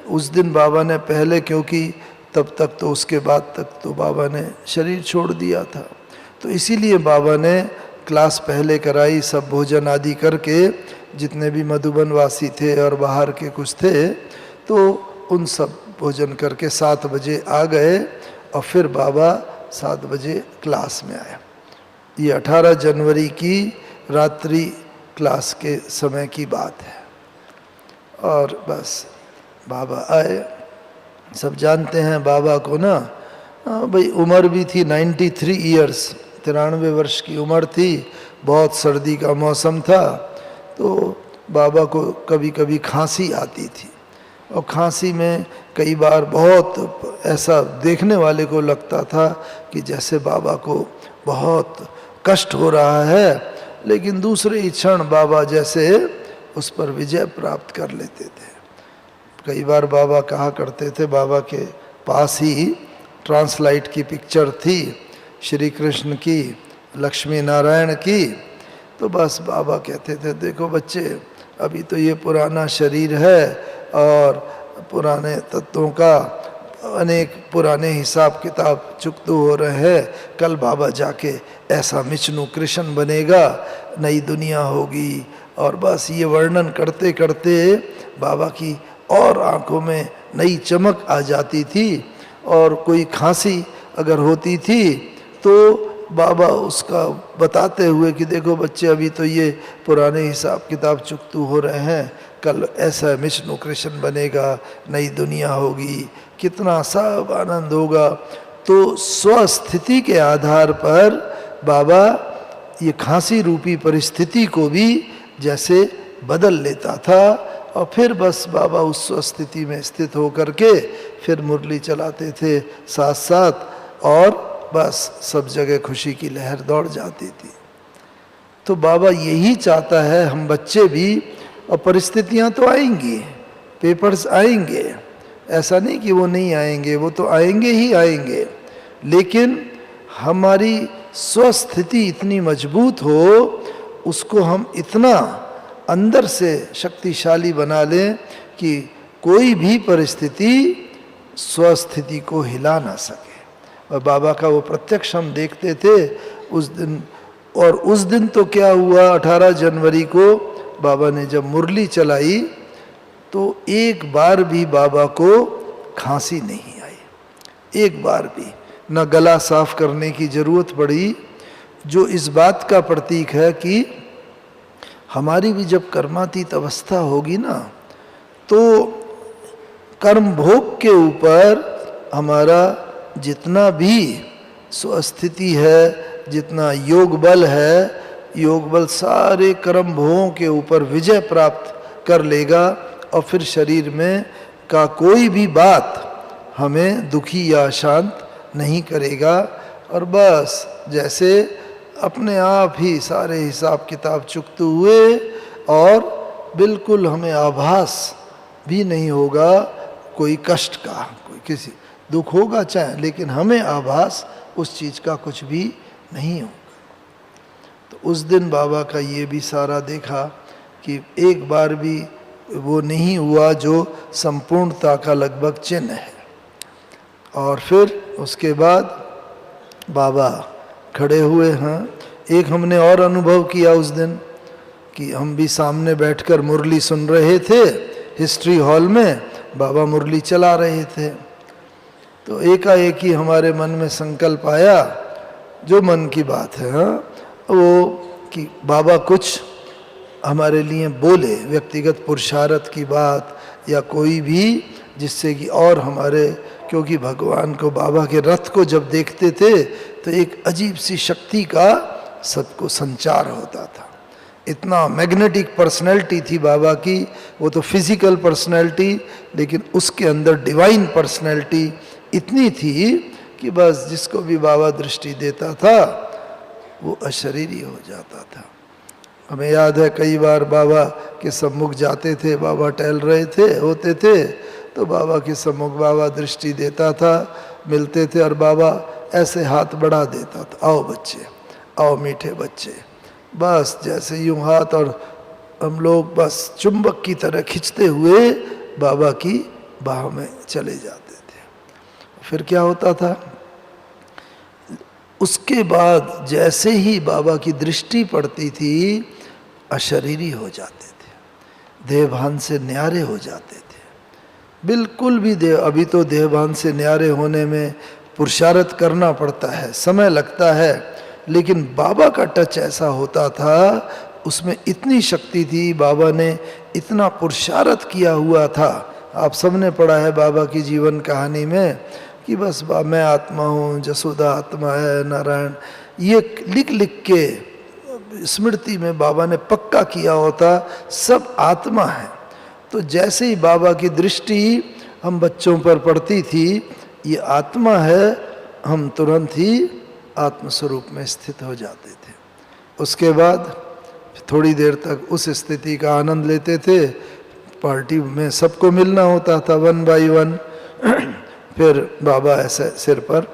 उस दिन बाबा ने पहले, क्योंकि तब तक तो उसके बाद तक तो बाबा ने शरीर छोड़ दिया था, तो इसीलिए बाबा ने क्लास पहले कराई, सब भोजन आदि करके, जितने भी मधुबन वासी थे और बाहर के कुछ थे, तो उन सब भोजन करके 7 बजे आ गए और फिर बाबा 7 बजे क्लास में आया। ये 18 जनवरी की रात्रि क्लास के समय की बात है। और बस बाबा आए। सब जानते हैं बाबा को ना, भाई उम्र भी थी 93 ईयर्स, 93 वर्ष की उम्र थी, बहुत सर्दी का मौसम था, तो बाबा को कभी कभी खांसी आती थी, और खांसी में कई बार बहुत ऐसा देखने वाले को लगता था कि जैसे बाबा को बहुत कष्ट हो रहा है, लेकिन दूसरे ही क्षण बाबा जैसे उस पर विजय प्राप्त कर लेते थे। कई बार बाबा कहा करते थे, बाबा के पास ही ट्रांसलाइट की पिक्चर थी, श्री कृष्ण की, लक्ष्मी नारायण की, तो बस बाबा कहते थे, देखो बच्चे, अभी तो ये पुराना शरीर है और पुराने तत्वों का अनेक पुराने हिसाब किताब चुकतू हो रहे हैं, कल बाबा जाके ऐसा विष्णु कृष्ण बनेगा, नई दुनिया होगी। और बस ये वर्णन करते करते बाबा की और आंखों में नई चमक आ जाती थी, और कोई खांसी अगर होती थी तो बाबा उसका बताते हुए कि देखो बच्चे, अभी तो ये पुराने हिसाब किताब चुकतू हो रहे हैं, कल ऐसा विष्णु कृष्ण बनेगा, नई दुनिया होगी, कितना सब आनंद होगा। तो स्वस्थिति के आधार पर बाबा ये खांसी रूपी परिस्थिति को भी जैसे बदल लेता था, और फिर बस बाबा उस स्वस्थिति में स्थित होकर के फिर मुरली चलाते थे साथ साथ, और बस सब जगह खुशी की लहर दौड़ जाती थी। तो बाबा यही चाहता है हम बच्चे भी, और परिस्थितियां तो आएंगी, पेपर्स आएंगे, ऐसा नहीं कि वो नहीं आएंगे, वो तो आएंगे ही आएंगे, लेकिन हमारी स्वस्थिति इतनी मजबूत हो, उसको हम इतना अंदर से शक्तिशाली बना लें कि कोई भी परिस्थिति स्वस्थिति को हिला ना सके। और बाबा का वो प्रत्यक्ष हम देखते थे उस दिन। और उस दिन तो क्या हुआ, 18 जनवरी को बाबा ने जब मुरली चलाई तो एक बार भी बाबा को खांसी नहीं आई, एक बार भी न गला साफ करने की जरूरत पड़ी, जो इस बात का प्रतीक है कि हमारी भी जब कर्मातीत अवस्था होगी ना, तो कर्म भोग के ऊपर हमारा जितना भी स्वस्थिति है, जितना योग बल है, योग बल सारे कर्म भोगों के ऊपर विजय प्राप्त कर लेगा, और फिर शरीर में का कोई भी बात हमें दुखी या अशांत नहीं करेगा। और बस जैसे अपने आप ही सारे हिसाब किताब चुकते हुए, और बिल्कुल हमें आभास भी नहीं होगा कोई कष्ट का, कोई किसी दुख होगा चाहे, लेकिन हमें आभास उस चीज़ का कुछ भी नहीं होगा। तो उस दिन बाबा का ये भी सारा देखा कि एक बार भी वो नहीं हुआ जो संपूर्णता का लगभग चिन्ह है। और फिर उसके बाद बाबा खड़े हुए हैं। एक हमने और अनुभव किया उस दिन कि हम भी सामने बैठकर मुरली सुन रहे थे, हिस्ट्री हॉल में बाबा मुरली चला रहे थे। तो एकाएक ही हमारे मन में संकल्प आया, जो मन की बात है, वो कि बाबा कुछ हमारे लिए बोले, व्यक्तिगत पुरुषार्थ की बात या कोई भी, जिससे कि और हमारे, क्योंकि भगवान को, बाबा के रथ को जब देखते थे तो एक अजीब सी शक्ति का सबको संचार होता था। इतना मैग्नेटिक पर्सनैलिटी थी बाबा की, वो तो फिजिकल पर्सनैलिटी, लेकिन उसके अंदर डिवाइन पर्सनैलिटी इतनी थी कि बस जिसको भी बाबा दृष्टि देता था वो अशरीरी हो जाता था। हमें याद है कई बार बाबा के सम्मुख जाते थे, बाबा टहल रहे थे होते थे, तो तो बाबा के सम्मुख बाबा दृष्टि देता था, मिलते थे और बाबा ऐसे हाथ बढ़ा देता था, आओ बच्चे, आओ मीठे बच्चे। बस जैसे यूं हाथ, और हम लोग बस चुंबक की तरह खींचते हुए बाबा की बाह में चले जाते थे। फिर क्या होता था, उसके बाद जैसे ही बाबा की दृष्टि पड़ती थी अशरीरी हो जाते थे, देहभान से न्यारे हो जाते थे। बिल्कुल भी अभी तो देहभान से न्यारे होने में पुरुषार्थ करना पड़ता है, समय लगता है, लेकिन बाबा का टच ऐसा होता था, उसमें इतनी शक्ति थी, बाबा ने इतना पुरुषार्थ किया हुआ था। आप सबने पढ़ा है बाबा की जीवन कहानी में कि बस मैं आत्मा हूँ, जसोदा आत्मा है, नारायण, ये लिख लिख के स्मृति में बाबा ने पक्का किया होता, सब आत्मा है। तो जैसे ही बाबा की दृष्टि हम बच्चों पर पड़ती थी, ये आत्मा है, हम तुरंत ही आत्मस्वरूप में स्थित हो जाते थे। उसके बाद थोड़ी देर तक उस स्थिति का आनंद लेते थे। पार्टी में सबको मिलना होता था 1 बाई 1। फिर बाबा ऐसे सिर पर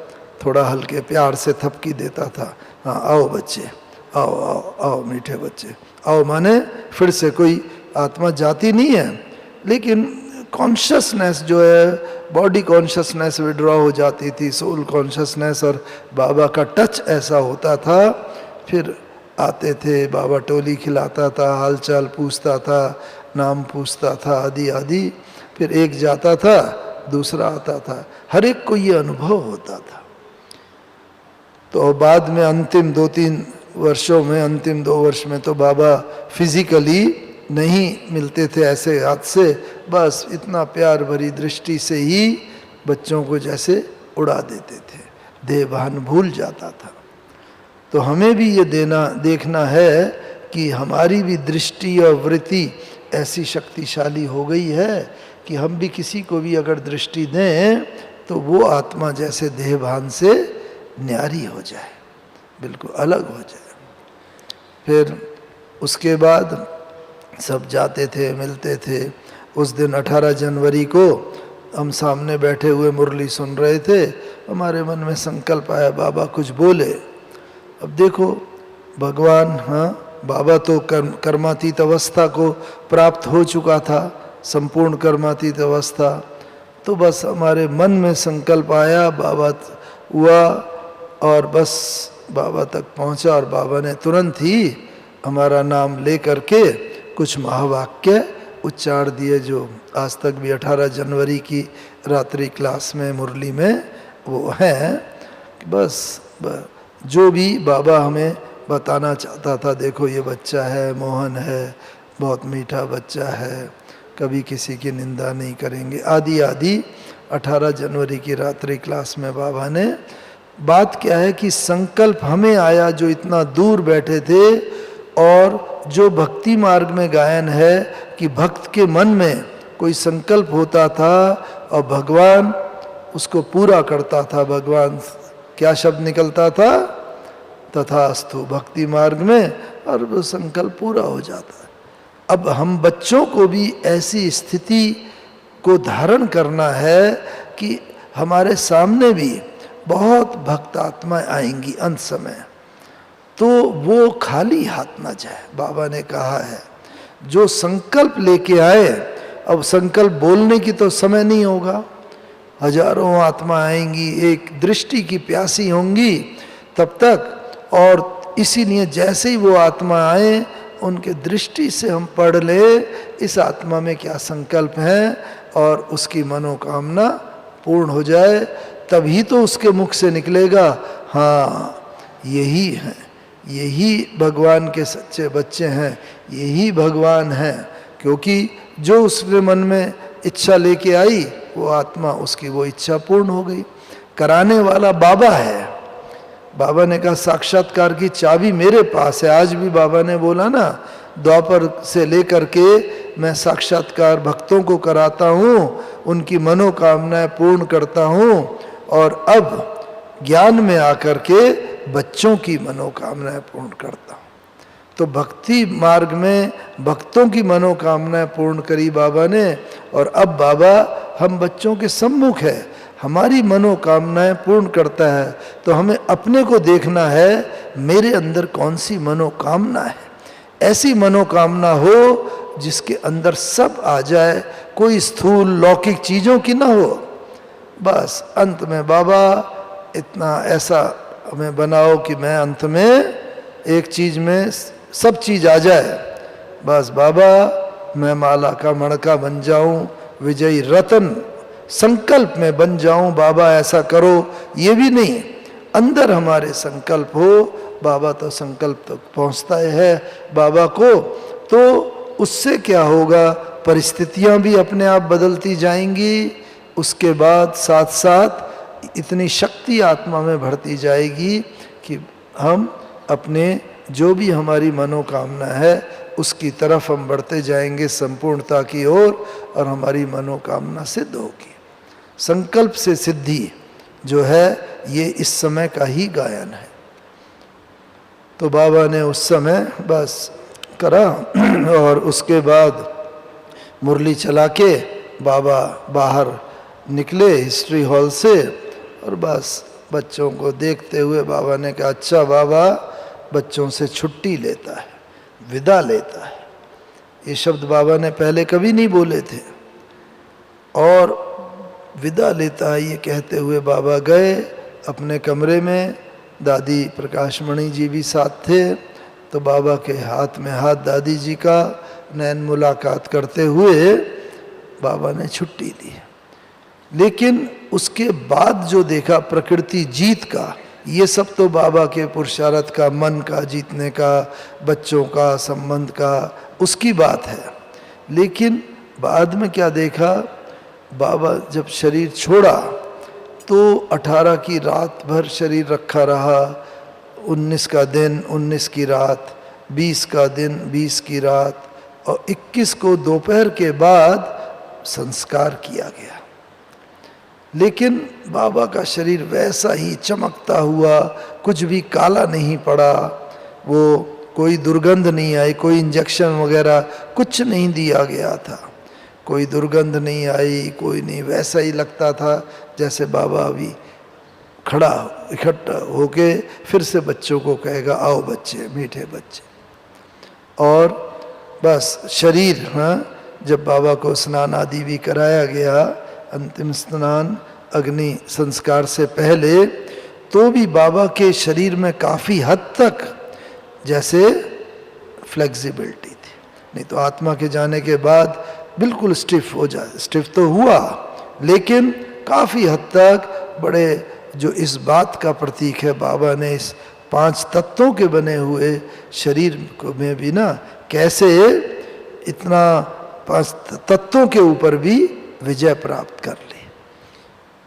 थोड़ा हल्के प्यार से थपकी देता था, हाँ आओ बच्चे, आओ आओ आओ मीठे बच्चे, आओ। माने फिर से कोई आत्मा जाती नहीं है, लेकिन कॉन्शसनेस जो है, बॉडी कॉन्शसनेस विड्रॉ हो जाती थी, सोल कॉन्शसनेस, और बाबा का टच ऐसा होता था। फिर आते थे, बाबा टोली खिलाता था, हालचाल पूछता था, नाम पूछता था, आदि आदि। फिर एक जाता था, दूसरा आता था, हर एक को ये अनुभव होता था। तो बाद में अंतिम 2-3 वर्षों में, अंतिम 2 वर्ष में तो बाबा फिजिकली नहीं मिलते थे ऐसे हाथ से, बस इतना प्यार भरी दृष्टि से ही बच्चों को जैसे उड़ा देते थे, देहभान भूल जाता था। तो हमें भी ये देखना है कि हमारी भी दृष्टि और वृत्ति ऐसी शक्तिशाली हो गई है कि हम भी किसी को भी अगर दृष्टि दें तो वो आत्मा जैसे देहभान से न्यारी हो जाए, बिल्कुल अलग हो जाए। फिर उसके बाद सब जाते थे, मिलते थे। उस दिन 18 जनवरी को हम सामने बैठे हुए मुरली सुन रहे थे, हमारे मन में संकल्प आया बाबा कुछ बोले। अब देखो भगवान, हाँ बाबा तो कर्मातीत अवस्था को प्राप्त हो चुका था, संपूर्ण कर्मातीत अवस्था। तो बस हमारे मन में संकल्प आया, बाबा हुआ और बस बाबा तक पहुंचा, और बाबा ने तुरंत ही हमारा नाम ले करके कुछ महावाक्य उच्चार दिए, जो आज तक भी 18 जनवरी की रात्रि क्लास में मुरली में वो हैं। बस जो भी बाबा हमें बताना चाहता था, देखो ये बच्चा है, मोहन है, बहुत मीठा बच्चा है, कभी किसी की निंदा नहीं करेंगे, आदि आदि। 18 जनवरी की रात्रि क्लास में बाबा ने बात क्या है कि संकल्प हमें आया जो इतना दूर बैठे थे, और जो भक्ति मार्ग में गायन है कि भक्त के मन में कोई संकल्प होता था और भगवान उसको पूरा करता था। भगवान क्या शब्द निकलता था, तथास्तु, भक्ति मार्ग में, और वो संकल्प पूरा हो जाता है। अब हम बच्चों को भी ऐसी स्थिति को धारण करना है कि हमारे सामने भी बहुत भक्त आत्माएं आएंगी अंत समय, तो वो खाली हाथ ना जाए। बाबा ने कहा है जो संकल्प लेके आए, अब संकल्प बोलने की तो समय नहीं होगा, हजारों आत्मा आएंगी, एक दृष्टि की प्यासी होंगी तब तक। और इसीलिए जैसे ही वो आत्मा आए, उनके दृष्टि से हम पढ़ ले इस आत्मा में क्या संकल्प है, और उसकी मनोकामना पूर्ण हो जाए, तभी तो उसके मुख से निकलेगा, हाँ यही है, यही भगवान के सच्चे बच्चे हैं, यही भगवान हैं। क्योंकि जो उसके मन में इच्छा लेके आई, वो आत्मा, उसकी वो इच्छा पूर्ण हो गई। कराने वाला बाबा है। बाबा ने कहा साक्षात्कार की चाबी मेरे पास है। आज भी बाबा ने बोला ना, द्वापर से लेकर के मैं साक्षात्कार भक्तों को कराता हूँ, उनकी मनोकामनाएं पूर्ण करता हूँ, और अब ज्ञान में आकर के बच्चों की मनोकामनाएं पूर्ण करता हूँ। तो भक्ति मार्ग में भक्तों की मनोकामनाएं पूर्ण करी बाबा ने, और अब बाबा हम बच्चों के सम्मुख है, हमारी मनोकामनाएं पूर्ण करता है, तो हमें अपने को देखना है मेरे अंदर कौन सी मनोकामना है। ऐसी मनोकामना हो जिसके अंदर सब आ जाए, कोई स्थूल लौकिक चीज़ों की ना हो। बस अंत में बाबा इतना ऐसा हमें बनाओ कि मैं अंत में एक चीज़ में सब चीज़ आ जाए। बस बाबा मैं माला का मणका बन जाऊं, विजयी रतन संकल्प में बन जाऊं, बाबा ऐसा करो। ये भी नहीं, अंदर हमारे संकल्प हो। बाबा तो संकल्प तक पहुंचता है बाबा को, तो उससे क्या होगा, परिस्थितियां भी अपने आप बदलती जाएंगी। उसके बाद साथ साथ इतनी शक्ति आत्मा में बढ़ती जाएगी कि हम अपने जो भी हमारी मनोकामना है उसकी तरफ हम बढ़ते जाएंगे संपूर्णता की ओर, और हमारी मनोकामना सिद्ध होगी। संकल्प से सिद्धि जो है ये इस समय का ही गायन है। तो बाबा ने उस समय बस करा और उसके बाद मुरली चला के बाबा बाहर निकले हिस्ट्री हॉल से, और बस बच्चों को देखते हुए बाबा ने कहा, अच्छा बाबा बच्चों से छुट्टी लेता है, विदा लेता है। ये शब्द बाबा ने पहले कभी नहीं बोले थे। और विदा लेता है ये कहते हुए बाबा गए अपने कमरे में। दादी प्रकाशमणि जी भी साथ थे, तो बाबा के हाथ में हाथ दादी जी का, नैन मुलाकात करते हुए बाबा ने छुट्टी दी। लेकिन उसके बाद जो देखा प्रकृति जीत का, ये सब तो बाबा के पुरुषार्थ का, मन का जीतने का, बच्चों का संबंध का, उसकी बात है। लेकिन बाद में क्या देखा, बाबा जब शरीर छोड़ा तो 18 की रात भर शरीर रखा रहा, 19 का दिन 19 की रात, 20 का दिन 20 की रात, और 21 को दोपहर के बाद संस्कार किया गया। लेकिन बाबा का शरीर वैसा ही चमकता हुआ, कुछ भी काला नहीं पड़ा, वो कोई दुर्गंध नहीं आई, कोई इंजेक्शन वगैरह कुछ नहीं दिया गया था, कोई दुर्गंध नहीं आई, कोई नहीं, वैसा ही लगता था जैसे बाबा अभी खड़ा इकट्ठा होके फिर से बच्चों को कहेगा, आओ बच्चे, मीठे बच्चे। और बस शरीर, हाँ, जब बाबा को स्नान आदि भी कराया गया, अंतिम स्नान अग्नि संस्कार से पहले, तो भी बाबा के शरीर में काफ़ी हद तक जैसे फ्लेक्सिबिलिटी थी। नहीं तो आत्मा के जाने के बाद बिल्कुल स्टिफ हो जाए, स्टिफ तो हुआ लेकिन काफ़ी हद तक बड़े, जो इस बात का प्रतीक है, बाबा ने इस 5 तत्वों के बने हुए शरीर को में भी ना कैसे इतना 5 तत्वों के ऊपर भी विजय प्राप्त कर ली।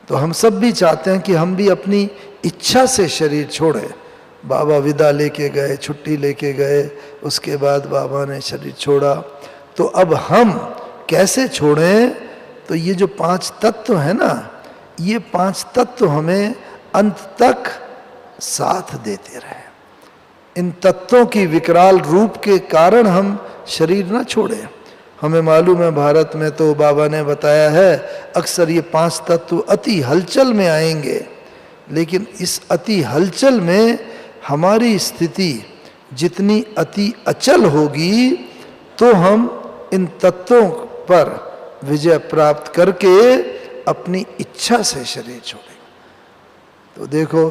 तो हम सब भी चाहते हैं कि हम भी अपनी इच्छा से शरीर छोड़ें। बाबा विदा लेके गए, छुट्टी लेके गए, उसके बाद बाबा ने शरीर छोड़ा। तो अब हम कैसे छोड़ें? तो ये जो 5 तत्व है ना, ये 5 तत्व हमें अंत तक साथ देते रहे। इन तत्वों की विकराल रूप के कारण हम शरीर ना छोड़ें। हमें मालूम है भारत में तो बाबा ने बताया है अक्सर ये 5 तत्व अति हलचल में आएंगे, लेकिन इस अति हलचल में हमारी स्थिति जितनी अति अचल होगी तो हम इन तत्वों पर विजय प्राप्त करके अपनी इच्छा से शरीर छोड़ेंगे। तो देखो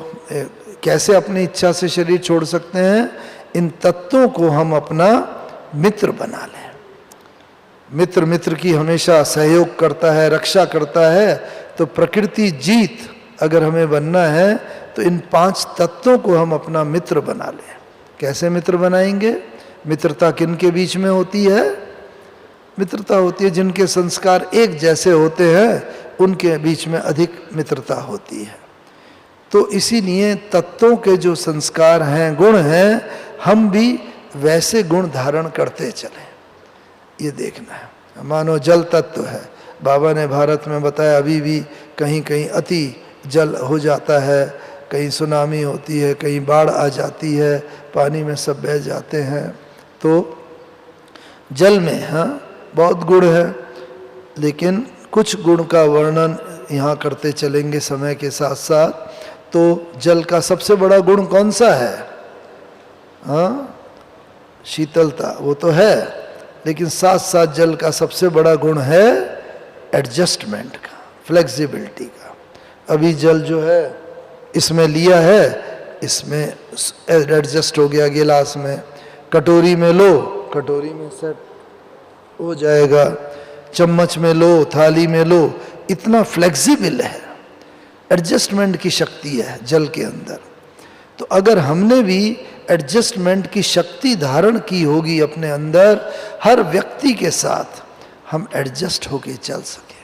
कैसे अपनी इच्छा से शरीर छोड़ सकते हैं। इन तत्वों को हम अपना मित्र बना लें। मित्र मित्र की हमेशा सहयोग करता है, रक्षा करता है। तो प्रकृति जीत अगर हमें बनना है तो इन 5 तत्वों को हम अपना मित्र बना लें। कैसे मित्र बनाएंगे? मित्रता किन के बीच में होती है? मित्रता होती है जिनके संस्कार एक जैसे होते हैं, उनके बीच में अधिक मित्रता होती है। तो इसीलिए तत्वों के जो संस्कार हैं, गुण हैं, हम भी वैसे गुण धारण करते चलें। ये देखना है। मानो जल तत्व है, बाबा ने भारत में बताया अभी भी कहीं कहीं अति जल हो जाता है, कहीं सुनामी होती है, कहीं बाढ़ आ जाती है, पानी में सब बह जाते हैं। तो जल में हाँ बहुत गुण है, लेकिन कुछ गुण का वर्णन यहाँ करते चलेंगे समय के साथ साथ। तो जल का सबसे बड़ा गुण कौन सा है? हाँ, शीतलता, वो तो है, लेकिन साथ साथ जल का सबसे बड़ा गुण है एडजस्टमेंट का, फ्लेक्सिबिलिटी का। अभी जल जो है इसमें लिया है, इसमें एडजस्ट हो गया, गिलास में, कटोरी में लो, कटोरी में सेट हो जाएगा, चम्मच में लो, थाली में लो, इतना फ्लेक्सिबल है, एडजस्टमेंट की शक्ति है जल के अंदर। तो अगर हमने भी एडजस्टमेंट की शक्ति धारण की होगी अपने अंदर, हर व्यक्ति के साथ हम एडजस्ट होके चल सके।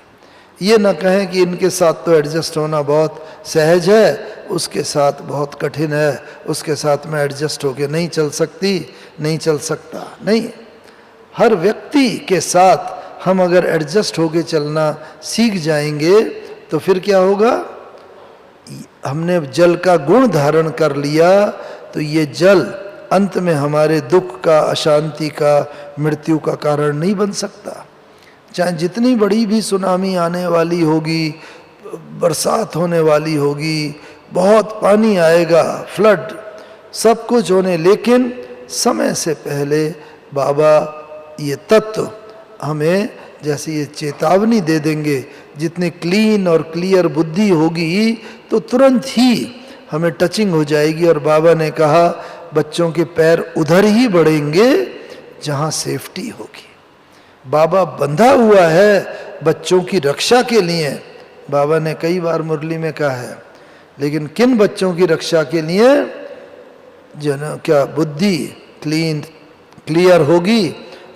ये ना कहें कि इनके साथ तो एडजस्ट होना बहुत सहज है, उसके साथ बहुत कठिन है, उसके साथ मैं एडजस्ट होके नहीं चल सकती, नहीं चल सकता। नहीं, हर व्यक्ति के साथ हम अगर एडजस्ट होके चलना सीख जाएंगे तो फिर क्या होगा? हमने जल का गुण धारण कर लिया तो ये जल अंत में हमारे दुख का, अशांति का, मृत्यु का कारण नहीं बन सकता। चाहे जितनी बड़ी भी सुनामी आने वाली होगी, बरसात होने वाली होगी, बहुत पानी आएगा, फ्लड, सब कुछ होने, लेकिन समय से पहले बाबा ये तत्व हमें जैसे ये चेतावनी दे देंगे। जितनी क्लीन और क्लियर बुद्धि होगी तो तुरंत ही हमें टचिंग हो जाएगी। और बाबा ने कहा बच्चों के पैर उधर ही बढ़ेंगे जहाँ सेफ्टी होगी। बाबा बंधा हुआ है बच्चों की रक्षा के लिए, बाबा ने कई बार मुरली में कहा है, लेकिन किन बच्चों की रक्षा के लिए? जन क्या बुद्धि क्लियर होगी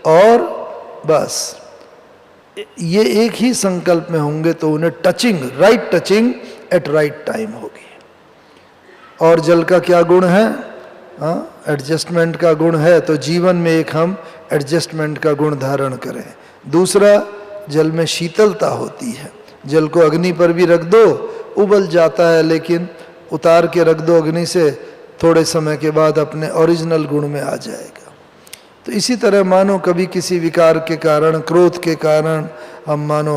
और बस ये एक ही संकल्प में होंगे तो उन्हें touching, right touching at right time होगी। और जल का क्या गुण है? एडजस्टमेंट का गुण है, तो जीवन में एक हम एडजस्टमेंट का गुण धारण करें। दूसरा, जल में शीतलता होती है। जल को अग्नि पर भी रख दो, उबल जाता है, लेकिन उतार के रख दो अग्नि से, थोड़े समय के बाद अपने ओरिजिनल गुण में आ जाएगा। तो इसी तरह मानो कभी किसी विकार के कारण, क्रोध के कारण हम मानो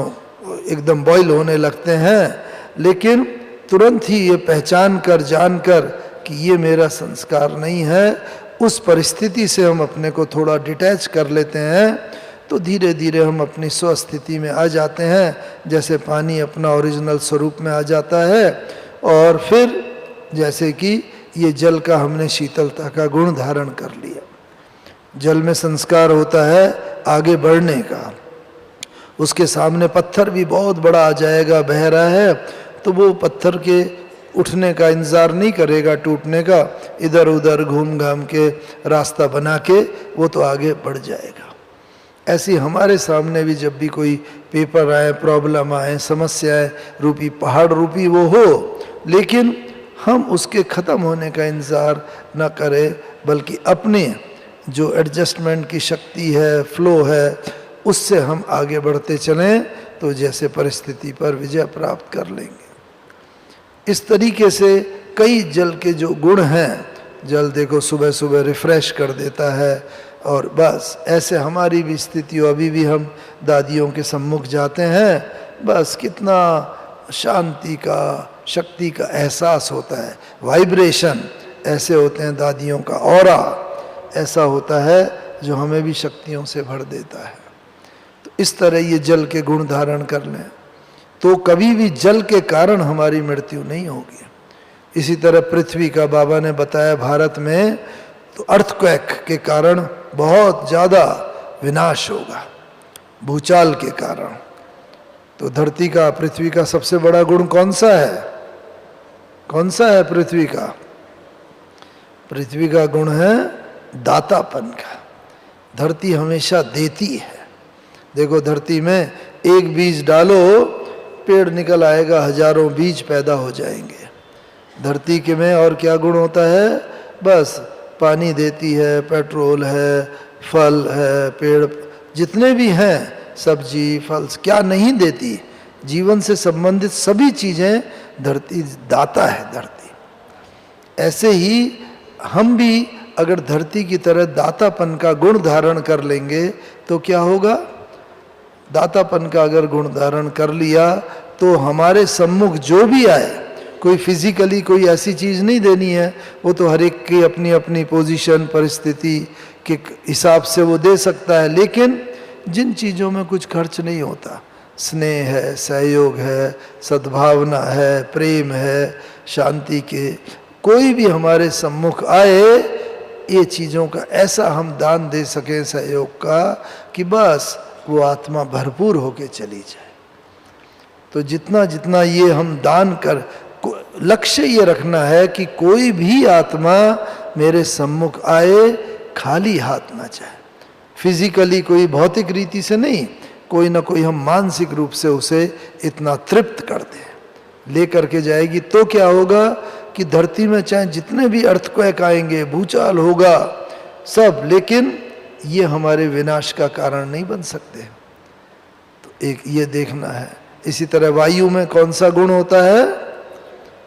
एकदम बॉयल होने लगते हैं, लेकिन तुरंत ही ये पहचान कर, जान कर कि ये मेरा संस्कार नहीं है, उस परिस्थिति से हम अपने को थोड़ा डिटैच कर लेते हैं, तो धीरे धीरे हम अपनी स्वस्थिति में आ जाते हैं, जैसे पानी अपना ओरिजिनल स्वरूप में आ जाता है। और फिर जैसे कि ये जल का हमने शीतलता का गुण धारण कर लिया। जल में संस्कार होता है आगे बढ़ने का। उसके सामने पत्थर भी बहुत बड़ा आ जाएगा, बह रहा है, तो वो पत्थर के उठने का इंतज़ार नहीं करेगा, टूटने का, इधर उधर घूम घाम के रास्ता बना के वो तो आगे बढ़ जाएगा। ऐसी हमारे सामने भी जब भी कोई पेपर आए, प्रॉब्लम आए, समस्याएं रूपी पहाड़ रूपी वो हो, लेकिन हम उसके ख़त्म होने का इंतज़ार न करें, बल्कि अपने जो एडजस्टमेंट की शक्ति है, फ्लो है, उससे हम आगे बढ़ते चलें तो जैसे परिस्थिति पर विजय प्राप्त कर लेंगे। इस तरीके से कई जल के जो गुण हैं, जल देखो सुबह सुबह रिफ्रेश कर देता है, और बस ऐसे हमारी भी स्थिति हो। अभी भी हम दादियों के सम्मुख जाते हैं, बस कितना शांति का, शक्ति का एहसास होता है, वाइब्रेशन ऐसे होते हैं दादियों का, ऑरा ऐसा होता है जो हमें भी शक्तियों से भर देता है। तो इस तरह ये जल के गुण धारण कर लें तो कभी भी जल के कारण हमारी मृत्यु नहीं होगी। इसी तरह पृथ्वी का बाबा ने बताया, भारत में तो अर्थक्वेक के कारण बहुत ज़्यादा विनाश होगा, भूचाल के कारण। तो धरती का, पृथ्वी का सबसे बड़ा गुण कौन सा है? कौन सा है पृथ्वी का? पृथ्वी का गुण है दातापन का। धरती हमेशा देती है। देखो धरती में एक बीज डालो, पेड़ निकल आएगा, हजारों बीज पैदा हो जाएंगे। धरती के में और क्या गुण होता है? बस पानी देती है, पेट्रोल है, फल है, पेड़ जितने भी हैं, सब्जी फल, क्या नहीं देती? जीवन से संबंधित सभी चीज़ें धरती दाता है। धरती ऐसे ही हम भी अगर धरती की तरह दातापन का गुण धारण कर लेंगे तो क्या होगा? दातापन का अगर गुण धारण कर लिया तो हमारे सम्मुख जो भी आए, कोई फिजिकली कोई ऐसी चीज़ नहीं देनी है, वो तो हर एक की अपनी अपनी पोजीशन परिस्थिति के हिसाब से वो दे सकता है, लेकिन जिन चीज़ों में कुछ खर्च नहीं होता, स्नेह है, सहयोग है, सद्भावना है, प्रेम है, शांति के, कोई भी हमारे सम्मुख आए, ये चीज़ों का ऐसा हम दान दे सकें सहयोग का कि बस वो आत्मा भरपूर होके चली जाए। तो जितना जितना ये हम दान कर, लक्ष्य ये रखना है कि कोई भी आत्मा मेरे सम्मुख आए खाली हाथ ना जाए। फिजिकली कोई भौतिक रीति से नहीं, कोई ना कोई हम मानसिक रूप से उसे इतना तृप्त कर दें, लेकर के जाएगी तो क्या होगा कि धरती में चाहे जितने भी अर्थक्वेक आएंगे, भूचाल होगा सब, लेकिन ये हमारे विनाश का कारण नहीं बन सकते। तो एक ये देखना है। इसी तरह वायु में कौन सा गुण होता है?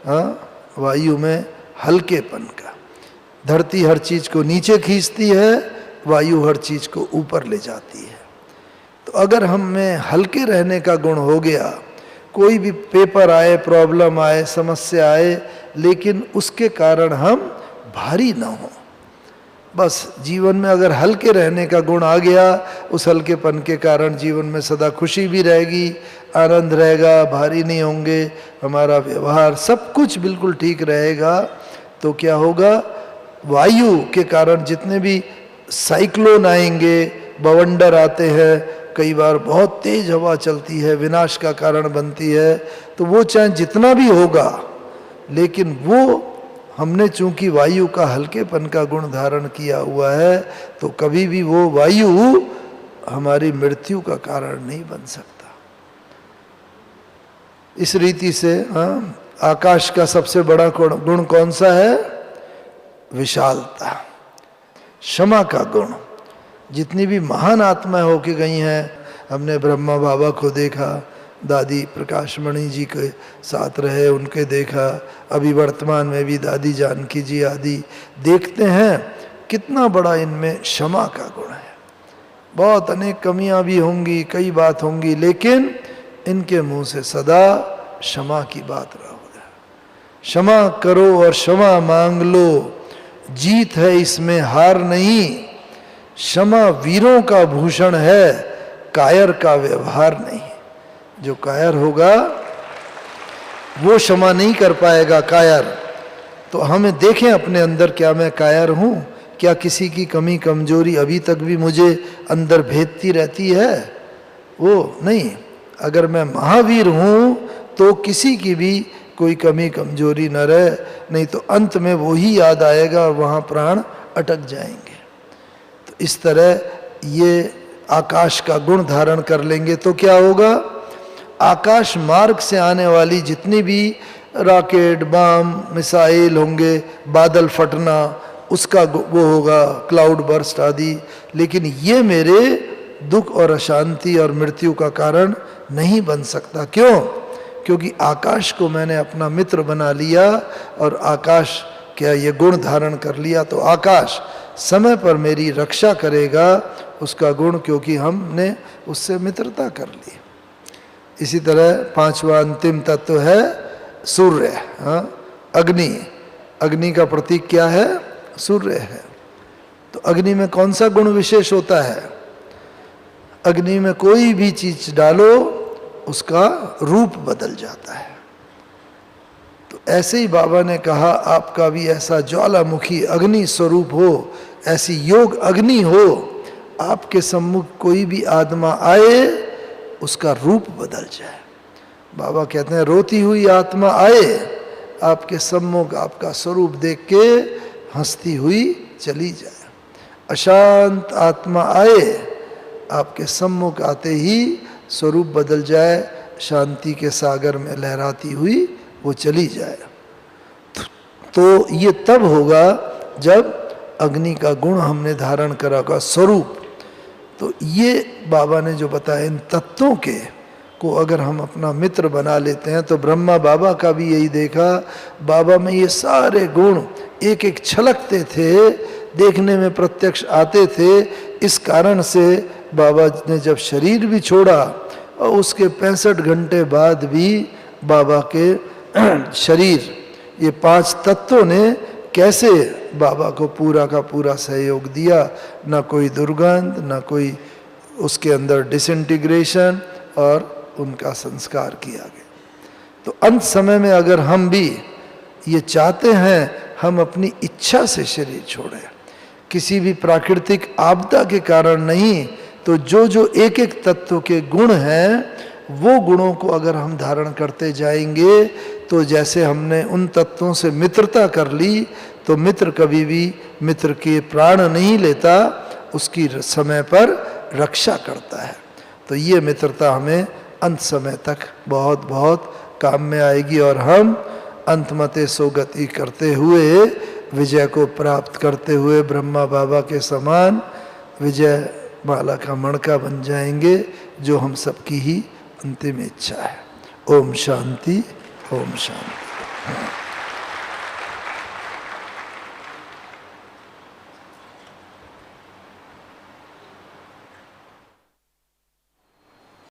हाँ, वायु में हल्केपन का। धरती हर चीज को नीचे खींचती है, वायु हर चीज को ऊपर ले जाती है। तो अगर हम में हल्के रहने का गुण हो गया, कोई भी पेपर आए, प्रॉब्लम आए, समस्या आए, लेकिन उसके कारण हम भारी ना हो, बस जीवन में अगर हल्के रहने का गुण आ गया, उस हल्केपन के कारण जीवन में सदा खुशी भी रहेगी, आनंद रहेगा, भारी नहीं होंगे, हमारा व्यवहार सब कुछ बिल्कुल ठीक रहेगा। तो क्या होगा, वायु के कारण जितने भी साइक्लोन आएंगे, बवंडर आते हैं, कई बार बहुत तेज हवा चलती है, विनाश का कारण बनती है, तो वो चाहे जितना भी होगा, लेकिन वो हमने चूंकि वायु का हल्केपन का गुण धारण किया हुआ है, तो कभी भी वो वायु हमारी मृत्यु का कारण नहीं बन सकता। इस रीति से आकाश का सबसे बड़ा गुण कौन सा है? विशालता, क्षमा का गुण। जितनी भी महान आत्माएं होके गई हैं, हमने ब्रह्मा बाबा को देखा, दादी प्रकाशमणि जी के साथ रहे, उनके देखा, अभी वर्तमान में भी दादी जानकी जी आदि देखते हैं, कितना बड़ा इनमें क्षमा का गुण है। बहुत अनेक कमियां भी होंगी, कई बात होंगी, लेकिन इनके मुंह से सदा क्षमा की बात रहोगे। क्षमा करो और क्षमा मांग लो, जीत है इसमें हार नहीं। क्षमा वीरों का भूषण है, कायर का व्यवहार नहीं। जो कायर होगा वो क्षमा नहीं कर पाएगा। कायर तो हमें देखें अपने अंदर, क्या मैं कायर हूं? क्या किसी की कमी कमजोरी अभी तक भी मुझे अंदर भेदती रहती है? वो नहीं। अगर मैं महावीर हूं तो किसी की भी कोई कमी कमजोरी न रहे, नहीं तो अंत में वो ही याद आएगा और वहां प्राण अटक जाएंगे। तो इस तरह ये आकाश का गुण धारण कर लेंगे तो क्या होगा, आकाश मार्ग से आने वाली जितनी भी रॉकेट, बम, मिसाइल होंगे, बादल फटना, उसका वो होगा, क्लाउड बर्स्ट आदि, लेकिन ये मेरे दुख और अशांति और मृत्यु का कारण नहीं बन सकता। क्यों? क्योंकि आकाश को मैंने अपना मित्र बना लिया और आकाश क्या ये गुण धारण कर लिया, तो आकाश समय पर मेरी रक्षा करेगा, उसका गुण, क्योंकि हमने उससे मित्रता कर ली। इसी तरह पांचवा अंतिम तत्व है सूर्य। अग्नि, अग्नि का प्रतीक क्या है? सूर्य है। तो अग्नि में कौन सा गुण विशेष होता है? अग्नि में कोई भी चीज डालो उसका रूप बदल जाता है। तो ऐसे ही बाबा ने कहा आपका भी ऐसा ज्वालामुखी अग्नि स्वरूप हो, ऐसी योग अग्नि हो, आपके सम्मुख कोई भी आत्मा आए उसका रूप बदल जाए। बाबा कहते हैं रोती हुई आत्मा आए आपके सम्मुख, आपका स्वरूप देख के हंसती हुई चली जाए। अशांत आत्मा आए आपके सम्मुख आते ही स्वरूप बदल जाए, शांति के सागर में लहराती हुई वो चली जाए। तो ये तब होगा जब अग्नि का गुण हमने धारण करा का स्वरूप। तो ये बाबा ने जो बताया, इन तत्वों के को अगर हम अपना मित्र बना लेते हैं, तो ब्रह्मा बाबा का भी यही देखा, बाबा में ये सारे गुण एक एक छलकते थे, देखने में प्रत्यक्ष आते थे। इस कारण से बाबा ने जब शरीर भी छोड़ा और उसके 65 घंटे बाद भी बाबा के शरीर, ये 5 तत्वों ने कैसे बाबा को पूरा का पूरा सहयोग दिया, ना कोई दुर्गंध, ना कोई उसके अंदर डिसइंटीग्रेशन, और उनका संस्कार किया गया। तो अंत समय में अगर हम भी ये चाहते हैं हम अपनी इच्छा से शरीर छोड़ें, किसी भी प्राकृतिक आपदा के कारण नहीं, तो जो जो एक एक तत्व के गुण हैं वो गुणों को अगर हम धारण करते जाएंगे, तो जैसे हमने उन तत्वों से मित्रता कर ली, तो मित्र कभी भी मित्र के प्राण नहीं लेता, उसकी समय पर रक्षा करता है। तो ये मित्रता हमें अंत समय तक बहुत बहुत काम में आएगी, और हम अंतमते सोगति करते हुए, विजय को प्राप्त करते हुए ब्रह्मा बाबा के समान विजय माला का मणका बन जाएंगे, जो हम सबकी ही अंतिम इच्छा है। ओम शांति, ओम शांति।